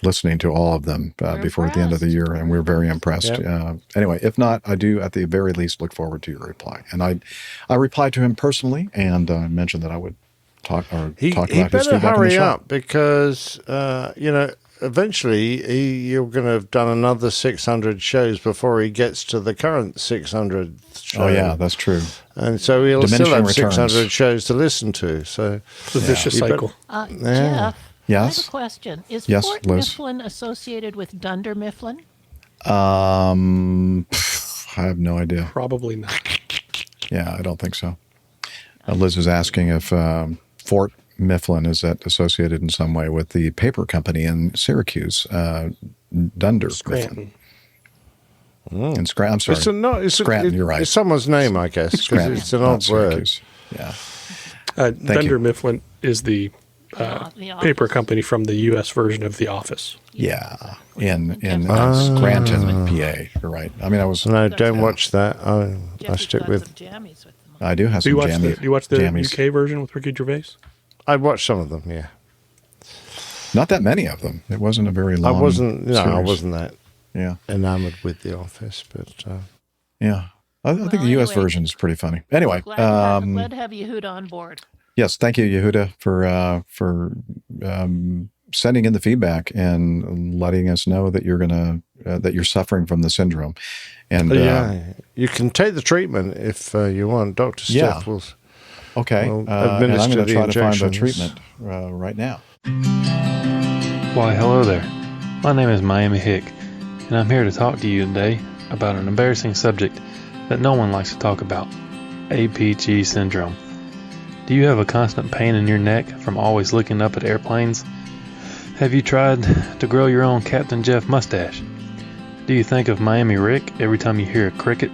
listening to all of them before the end of the year, and we're very impressed. Yep. Anyway, if not, I do at the very least look forward to your reply. And I replied to him personally and mentioned that I would talk about his feedback on the show. He better hurry up because, eventually you're going to have done another 600 shows before he gets to the current 600 show. Oh, yeah, that's true. And so he'll Diminishing still have returns. 600 shows to listen to. So it's a vicious cycle. Jeff, Yes? I have a question. Is Yes, Fort Liz? Mifflin associated with Dunder Mifflin? I have no idea. Probably not. Yeah, I don't think so. Liz is asking if Fort Mifflin is that associated in some way with the paper company in Syracuse, Dunder Mifflin. And I'm sorry. Scranton, you're right. It's someone's name, I guess, because it's an odd word. Yeah. Dunder Mifflin is the paper company from the U.S. version of The Office. Yeah, in Scranton, PA. You're right. I mean, No, don't watch that. I stick with. I do have Do some you watch jammies. do you watch the jammies. UK version with Ricky Gervais? I watched some of them. Yeah. Not that many of them. It wasn't a very long. I wasn't series. that. Yeah. Enamored with The Office, but. Yeah. I think the U.S. version is pretty funny. Anyway, Glad to have Yehuda on board. yes, thank you, Yehuda, for sending in the feedback and letting us know that you're that you're suffering from the syndrome. And you can take the treatment if you want. Dr. Steph will. Okay, will and I'm administer going to the try to find the injections. treatment right now. Why, hello there. My name is Miami Hick, and I'm here to talk to you today about an embarrassing subject that no one likes to talk about, APG syndrome. Do you have a constant pain in your neck from always looking up at airplanes? Have you tried to grow your own Captain Jeff mustache? Do you think of Miami Rick every time you hear a cricket?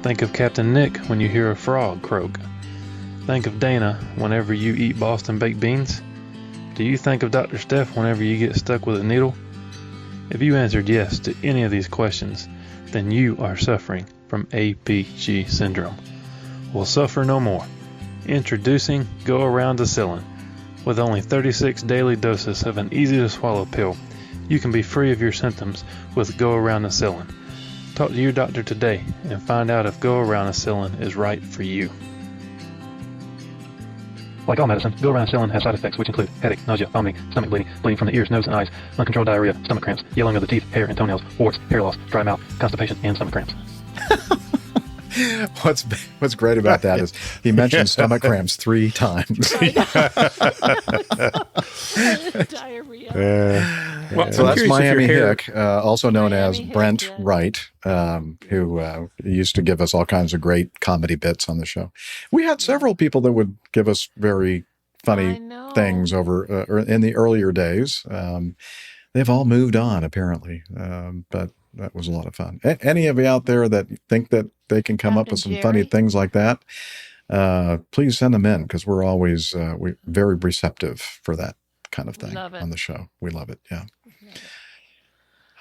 Think of Captain Nick when you hear a frog croak. Think of Dana whenever you eat Boston baked beans. Do you think of Dr. Steph whenever you get stuck with a needle? If you answered yes to any of these questions, then you are suffering from APG syndrome. Well, suffer no more. Introducing Go Around Acillin. With only 36 daily doses of an easy-to-swallow pill, you can be free of your symptoms with Go Around Acillin. Talk to your doctor today and find out if Go Around Acillin is right for you. Like all medicine, Go Around Acillin has side effects which include headache, nausea, vomiting, stomach bleeding, bleeding from the ears, nose, and eyes, uncontrolled diarrhea, stomach cramps, yellowing of the teeth, hair, and toenails, warts, hair loss, dry mouth, constipation, and stomach cramps. What's great about that is he mentioned stomach cramps 3 times. Diarrhea. Well, So that's Miami hair... Hick, also known as Brent Wright, who used to give us all kinds of great comedy bits on the show. We had several people that would give us very funny things over in the earlier days. They've all moved on, apparently, but that was a lot of fun. Any of you out there that think that they can come up with some funny things like that, please send them in, because we're always very receptive for that kind of thing on the show. We love it. Yeah.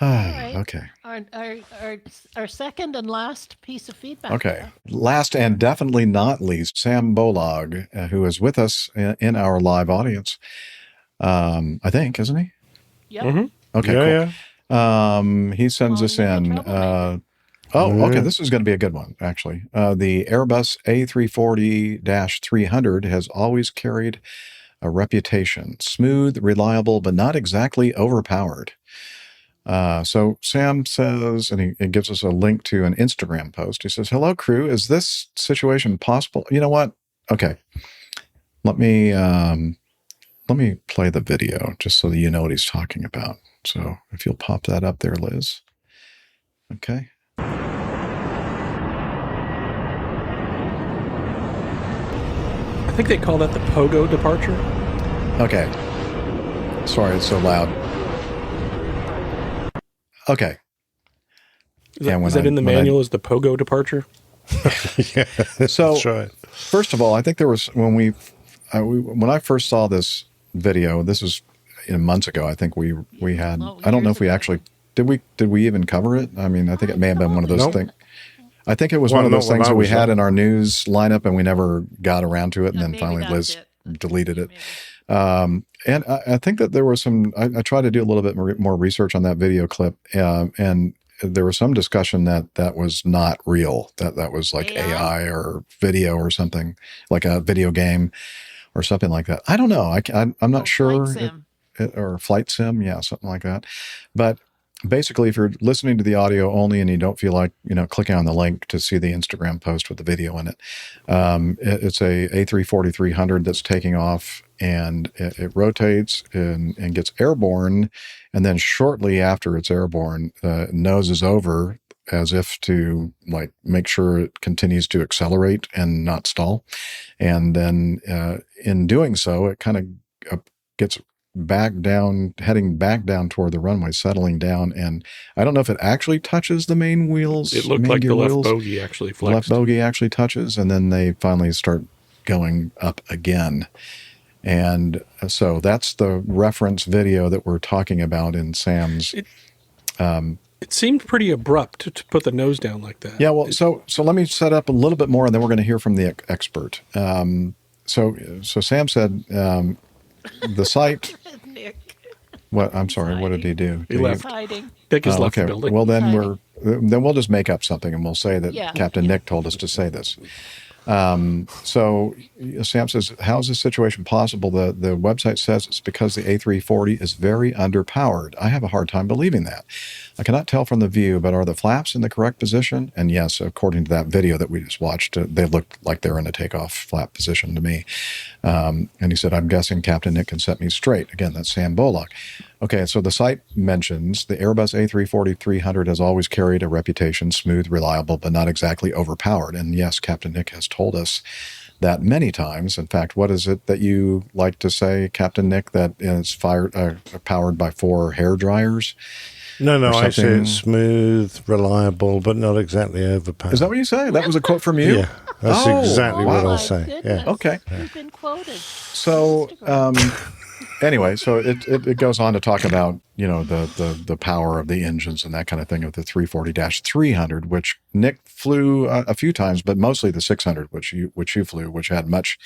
Right. Okay. Our second and last piece of feedback. Okay. Last and definitely not least, Sam Bolog, who is with us in our live audience. I think, isn't he? Yep. Mm-hmm. Okay, cool. He sends us in. Okay, this is going to be a good one, actually. The Airbus A340-300 has always carried a reputation. Smooth, reliable, but not exactly overpowered. So Sam says, and he gives us a link to an Instagram post. He says, "Hello, crew. Is this situation possible?" You know what? Okay. Let me play the video just so that you know what he's talking about. So if you'll pop that up there, Liz. Okay. I think they call that the pogo departure. Okay. Sorry, it's so loud. Okay. Is that in the manual as the pogo departure? Yeah, so that's right. First of all, I think there was when I first saw this video. This was months ago. I think we had. I don't know if we actually Did we even cover it? I mean, I think it may have been one of those things. I think it was Well, one of those not when things I that we was had there. in our news lineup, and we never got around to it. And then maybe finally, that's Liz it. deleted it. And I think that there was some. I tried to do a little bit more research on that video clip, and there was some discussion that was not real. That was like AI or video or something, like a video game or something like that. I don't know. I'm not sure. Flight sim. Or flight sim, yeah, something like that. But basically, if you're listening to the audio only and you don't feel like clicking on the link to see the Instagram post with the video in it, it's a A340-300 that's taking off, and it rotates and gets airborne, and then shortly after it's airborne, noses over as if to like make sure it continues to accelerate and not stall, and then in doing so, it kind of gets back down, heading back down toward the runway, settling down. And I don't know if it actually touches the main wheels. It looked like the left bogey actually flexed. Left bogey actually touches, and then they finally start going up again. And so that's the reference video that we're talking about in Sam's. It seemed pretty abrupt to put the nose down like that. Yeah, well, so let me set up a little bit more, and then we're going to hear from the expert. So Sam said the site. Nick. What? I'm sorry. What did he do? He left. Hiding. Nick has left the building. Well, then we'll just make up something, and we'll say that Captain Nick told us to say this. So Sam says, how is this situation possible? The website says it's because the A340 is very underpowered. I have a hard time believing that. I cannot tell from the view, but are the flaps in the correct position? And yes, according to that video that we just watched, they looked like they're in a takeoff flap position to me. And he said, I'm guessing Captain Nick can set me straight. Again, that's Sam Bullock. Okay, so the site mentions the Airbus A340-300 has always carried a reputation, smooth, reliable, but not exactly overpowered. And yes, Captain Nick has told us that many times. In fact, what is it that you like to say, Captain Nick, that is powered by 4 hair dryers? No, I say it's smooth, reliable, but not exactly overpowered. Is that what you say? That was a quote from you? Yeah, that's exactly what I'll say. Yeah. Okay. You've been quoted. So, anyway, so it goes on to talk about, the power of the engines and that kind of thing of the 340-300, which Nick flew a few times, but mostly the 600, which you flew, which had much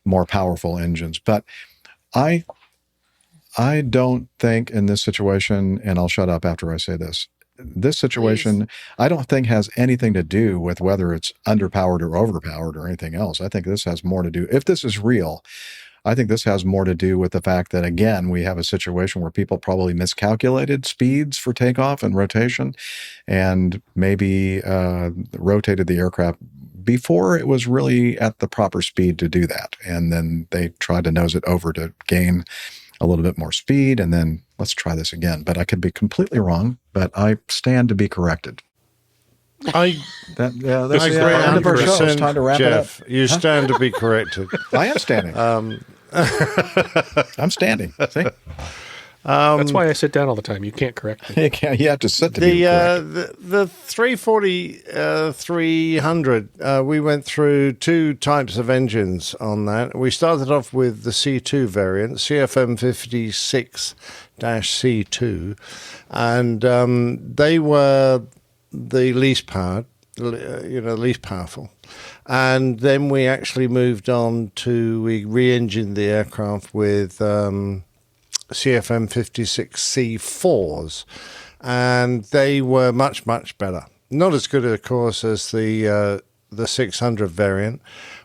more powerful engines. But I don't think in this situation, and I'll shut up after I say this, this situation, I don't think has anything to do with whether it's underpowered or overpowered or anything else. I think this has more to do, if this is real, I think this has more to do with the fact that, again, we have a situation where people probably miscalculated speeds for takeoff and rotation, and maybe rotated the aircraft before it was really at the proper speed to do that. And then they tried to nose it over to gain a little bit more speed, and then let's try this again. But I could be completely wrong, but I stand to be corrected. That's the end of our show. It's time to wrap Jeff, it up. You stand to be corrected. I am standing. I'm standing. See? That's why I sit down all the time. You can't correct me. You have to sit to be correct. The 340-300, we went through 2 types of engines on that. We started off with the C2 variant, CFM56-C2, and they were the least powered, least powerful. And then we actually moved on to, we re-engined the aircraft with CFM56C4s, and they were much, much better. Not as good, of course, as the 600 variant,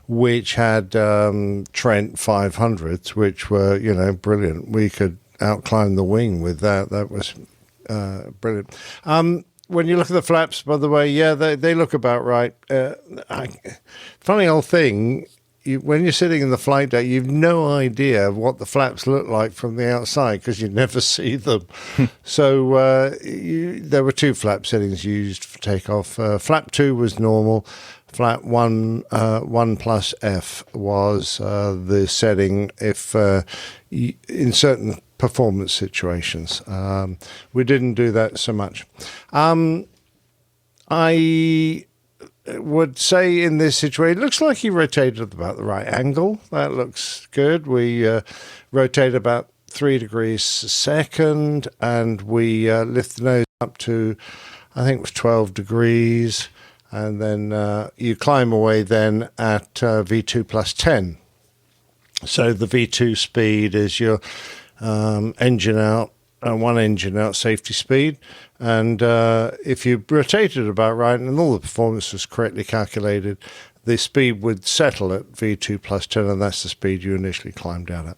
which had Trent 500s, which were, brilliant. We could outclimb the wing with that. That was brilliant. When you look at the flaps, by the way, they look about right. Funny old thing, when you're sitting in the flight deck, you've no idea what the flaps look like from the outside because you never see them. So there were 2 flap settings used for takeoff. Flap 2 was normal. Flap 1 plus F was the setting if in certain performance situations. We didn't do that so much. I would say in this situation, it looks like he rotated about the right angle. That looks good. We rotate about 3 degrees a second, and we lift the nose up to, I think it was 12 degrees, and then you climb away then at V2 plus 10. So the V2 speed is your engine out, one engine out safety speed, and if you rotated about right and all the performance was correctly calculated, the speed would settle at V2 plus 10, and that's the speed you initially climbed out at.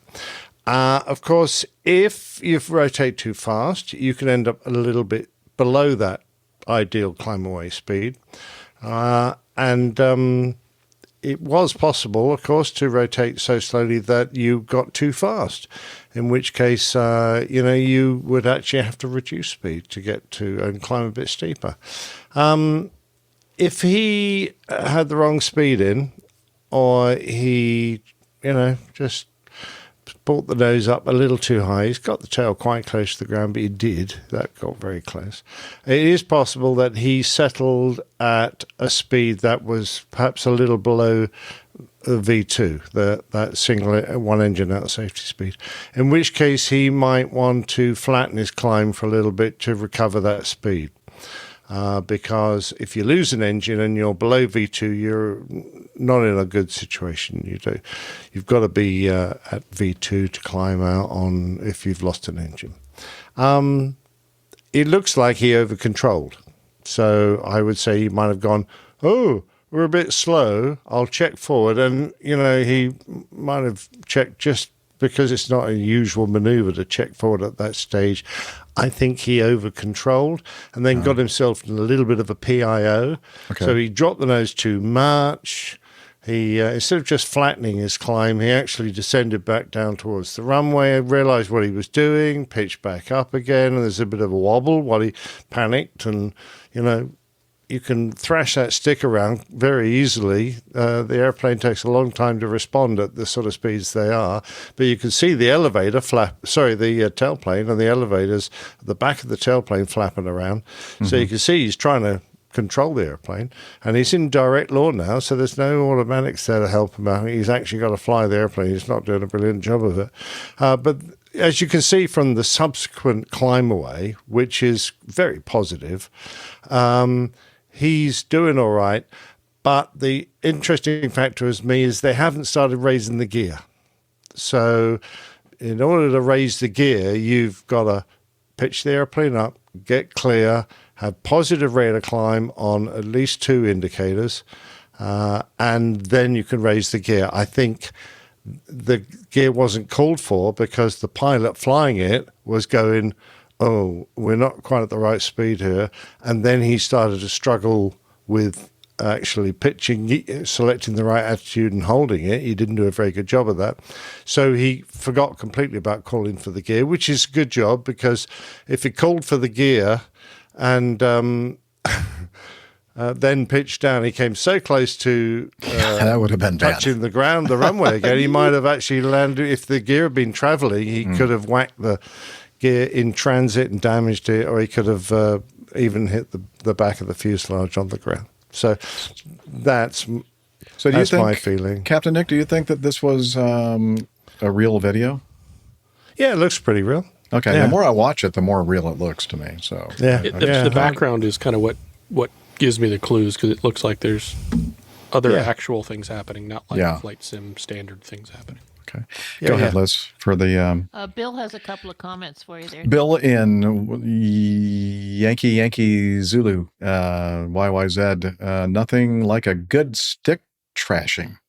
Of course, if you rotate too fast, you can end up a little bit below that ideal climb away speed. It was possible, of course, to rotate so slowly that you got too fast, in which case, you would actually have to reduce speed to get to and climb a bit steeper. If he had the wrong speed in, or he, just brought the nose up a little too high, he's got the tail quite close to the ground, but he did. That got very close. It is possible that he settled at a speed that was perhaps a little below V2, that single one engine out safety speed, in which case he might want to flatten his climb for a little bit to recover that speed. Because if you lose an engine and you're below V2, you're not in a good situation. You've got to be at V2 to climb out on if you've lost an engine. It looks like he over-controlled. So I would say he might have gone, oh, we're a bit slow, I'll check forward. And, he might have checked just because it's not a usual maneuver to check forward at that stage. I think he over-controlled and then got himself in a little bit of a PIO. Okay. So he dropped the nose too much. He instead of just flattening his climb, he actually descended back down towards the runway, realized what he was doing, pitched back up again, and there's a bit of a wobble while he panicked. And, you can thrash that stick around very easily. The airplane takes a long time to respond at the sort of speeds they are, but you can see the elevator the tailplane and the elevators at the back of the tailplane flapping around. Mm-hmm. So you can see he's trying to control the airplane, and he's in direct law now, so there's no automatics there to help him out. He's actually got to fly the airplane. He's not doing a brilliant job of it. But as you can see from the subsequent climb away, which is very positive, he's doing all right, but the interesting factor is they haven't started raising the gear. So in order to raise the gear, you've got to pitch the airplane up, get clear, have positive rate of climb on at least 2 indicators, and then you can raise the gear. I think the gear wasn't called for because the pilot flying it was going, oh, we're not quite at the right speed here. And then he started to struggle with actually pitching, selecting the right attitude and holding it. He didn't do a very good job of that. So he forgot completely about calling for the gear, which is a good job, because if he called for the gear and then pitched down, he came so close to that would have been touching the ground, the runway again. He might have actually landed. If the gear had been traveling, he could have whacked the gear in transit and damaged it, or he could have even hit the back of the fuselage on the ground. So that's my feeling. Captain Nick, do you think that this was a real video? Yeah, it looks pretty real. Okay, the more I watch it, the more real it looks to me. So the background is kind of what gives me the clues, because it looks like there's other actual things happening, not like flight sim standard things happening. Okay. Go ahead, Liz, for the... Bill has a couple of comments for you there. Bill in Yankee Zulu, YYZ, nothing like a good stick trashing.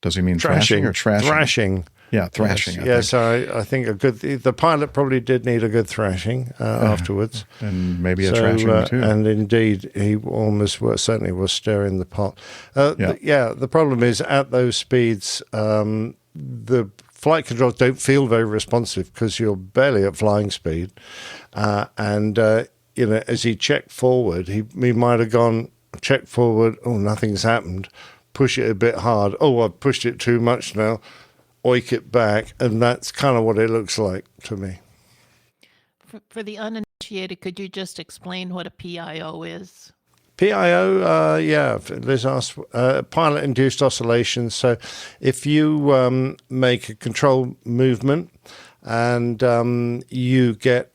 Does he mean trashing or trashing? Thrashing. Yeah, thrashing. Yes, I think the pilot probably did need a good thrashing afterwards. And maybe a trashing too. And indeed, he certainly was stirring the pot. The problem is at those speeds, the flight controls don't feel very responsive because you're barely at flying speed. As he checked forward, he might have gone, check forward, oh, nothing's happened. Push it a bit hard. Oh, I've pushed it too much now. Oik it back. And that's kind of what it looks like to me. For the uninitiated, could you just explain what a PIO is? PIO, Liz asked, pilot-induced oscillations. So if you make a control movement and you can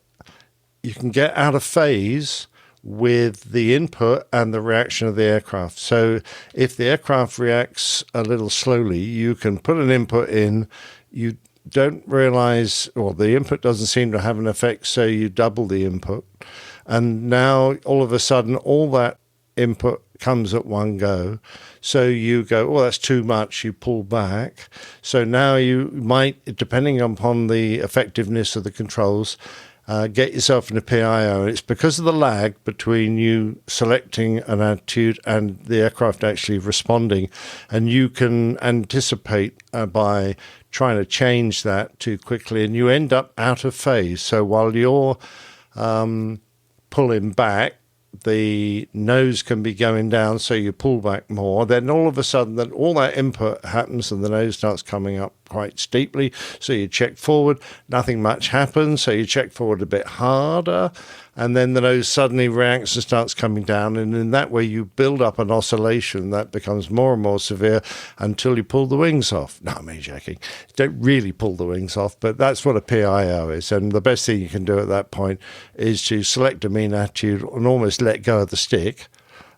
get out of phase with the input and the reaction of the aircraft. So if the aircraft reacts a little slowly, you can put an input in, you don't realize, or the input doesn't seem to have an effect, so you double the input. And now all of a sudden, all that input comes at one go. So you go, oh, that's too much, you pull back. So now you might, depending upon the effectiveness of the controls, get yourself in a PIO. It's because of the lag between you selecting an attitude and the aircraft actually responding. And you can anticipate by trying to change that too quickly, and you end up out of phase. So while you're pulling back, the nose can be going down, so you pull back more. Then all of a sudden, that all that input happens and the nose starts coming up quite steeply. So you check forward, nothing much happens. So you check forward a bit harder, and then the nose suddenly reacts and starts coming down. And in that way, you build up an oscillation that becomes more and more severe until you pull the wings off. No, I'm joking. You don't really pull the wings off, but that's what a PIO is. And the best thing you can do at that point is to select a mean attitude and almost let go of the stick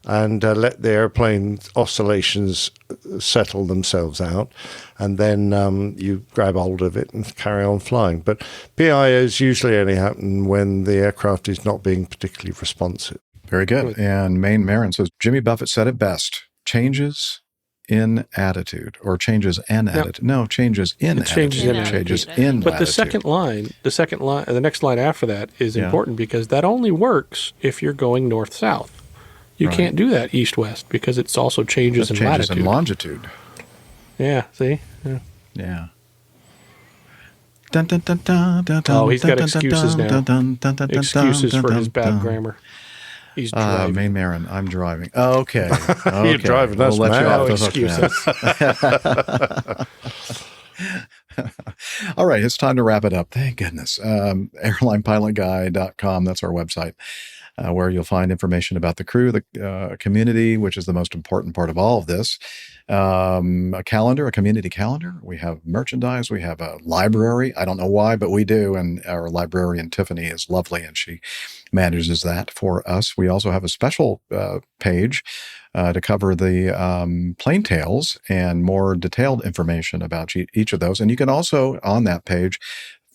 and let the airplane oscillations settle themselves out. And then you grab hold of it and carry on flying. But PIOs usually only happen when the aircraft is not being particularly responsive. Very good. And Maine Marin says, Jimmy Buffett said it best, changes in attitude, or changes in attitude. No, changes in attitude. Changes in attitude. Changes in But attitude. the next line after that is important, because that only works if you're going north-south. You can't do that east-west, because it's also changes in changes latitude. in longitude. Yeah, see? Yeah. Oh, he's got excuses now. Excuses for his bad grammar. He's driving. Maine Marin, I'm driving. Oh, okay. You're driving. That's we'll let you off the hook excuses. All right, it's time to wrap it up. Thank goodness. Airlinepilotguy.com, that's our website, where you'll find information about the crew, the community, which is the most important part of all of this. A calendar, a community calendar. We have merchandise. We have a library. I don't know why, but we do. And our librarian, Tiffany, is lovely, and she manages that for us. We also have a special page to cover the plane tales and more detailed information about each of those. And you can also, on that page,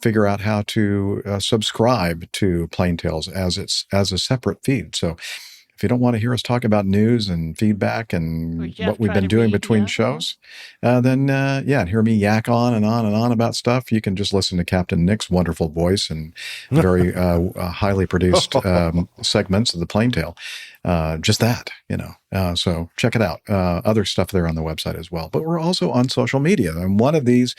figure out how to subscribe to Plane Tales as a separate feed. So if you don't want to hear us talk about news and feedback and what we've been doing between shows, then hear me yak on and on and on about stuff, you can just listen to Captain Nick's wonderful voice and very highly produced segments of the Plane Tale. Just that, so check it out. Other stuff there on the website as well. But we're also on social media, and one of these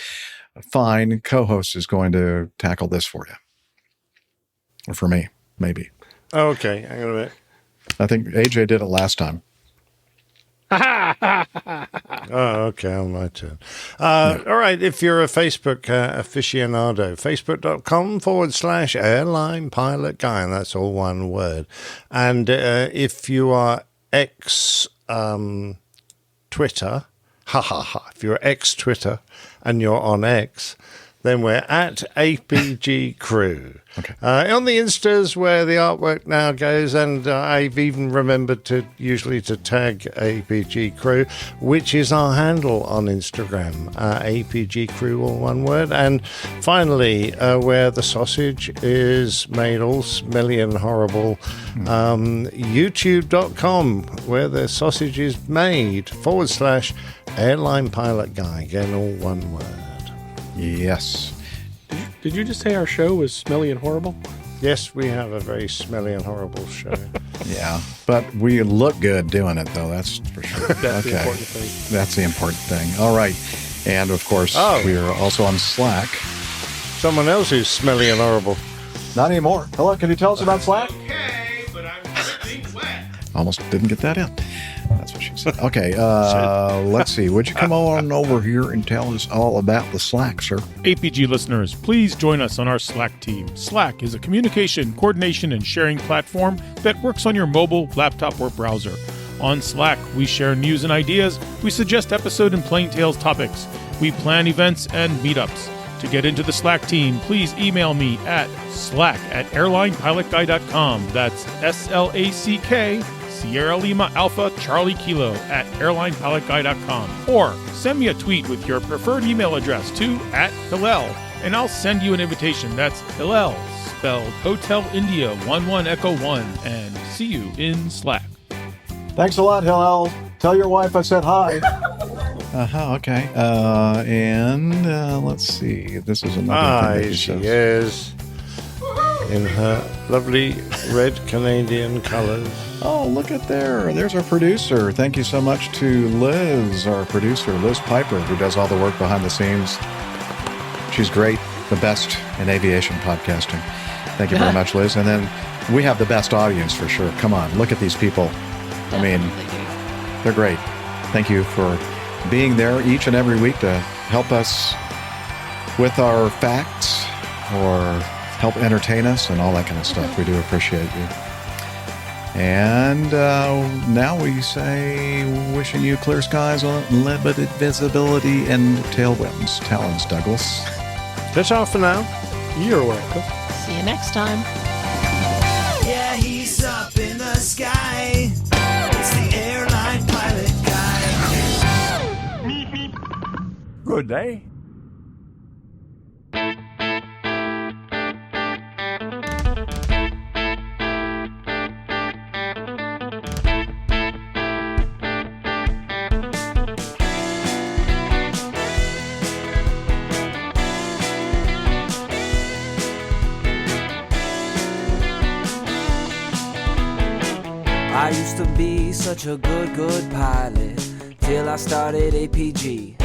fine co-host is going to tackle this for you. Or for me, maybe. Oh, okay, hang on a minute. I think AJ did it last time. Oh, okay, on my turn. All right, if you're a Facebook aficionado, facebook.com/airline pilot guy, and that's all one word. And if you are ex-Twitter, if you're ex-Twitter and you're on X, then we're at APG Crew. Okay. On the Instas where the artwork now goes, and I've even remembered to tag APG Crew, which is our handle on Instagram, APG Crew, all one word. And finally, where the sausage is made all smelly and horrible, youtube.com, where the sausage is made, /Airline Pilot Guy, again, all one word. Yes. Did you just say our show was smelly and horrible? Yes, we have a very smelly and horrible show. Yeah, but we look good doing it, though. That's for sure. That's the important thing. That's the important thing. All right. And, of course, we are also on Slack. Someone else who's smelly and horrible. Not anymore. Hello, can you tell us about Slack? Okay, but I'm dripping wet. Almost didn't get that in. That's what she said. Okay, let's see. Would you come on over here and tell us all about the Slack, sir? APG listeners, please join us on our Slack team. Slack is a communication, coordination, and sharing platform that works on your mobile, laptop, or browser. On Slack, we share news and ideas, we suggest episode and Plane Tales topics, we plan events and meetups. To get into the Slack team, please email me at slack@airlinepilotguy.com. That's SLACK, Sierra Lima Alpha Charlie Kilo @airlinepilotguy.com. Or send me a tweet with your preferred email address to @Hillel, and I'll send you an invitation. That's Hillel, spelled Hotel India 11 Echo 1, and see you in Slack. Thanks a lot, Hillel. Tell your wife I said hi. Okay. Let's see. This is another thing that she is in her lovely red Canadian colors. Oh, look at there. There's our producer. Thank you so much to Liz, our producer, Liz Piper, who does all the work behind the scenes. She's great, the best in aviation podcasting. Thank you very much, Liz. And then we have the best audience for sure. Come on, look at these people. I mean, they're great. Thank you for being there each and every week to help us with our facts or help entertain us and all that kind of stuff. We do appreciate you. And now we say, wishing you clear skies, unlimited visibility, and tailwinds. Talons, Douglas. That's all for now. You're welcome. See you next time. Yeah, he's up in the sky. It's the airline pilot guy. Good day. I used to be such a good pilot till I started APG.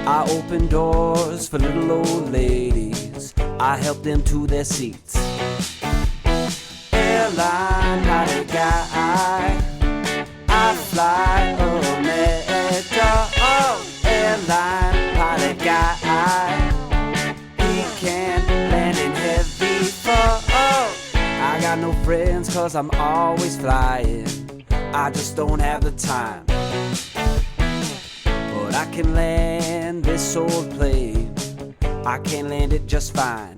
I opened doors for little old ladies. I helped them to their seats. Airline pilot guy, I fly America. Oh, airline pilot guy, he can land in heavy fog. I got no friends 'cause I'm always flying. I just don't have the time. But I can land this old plane. I can land it just fine.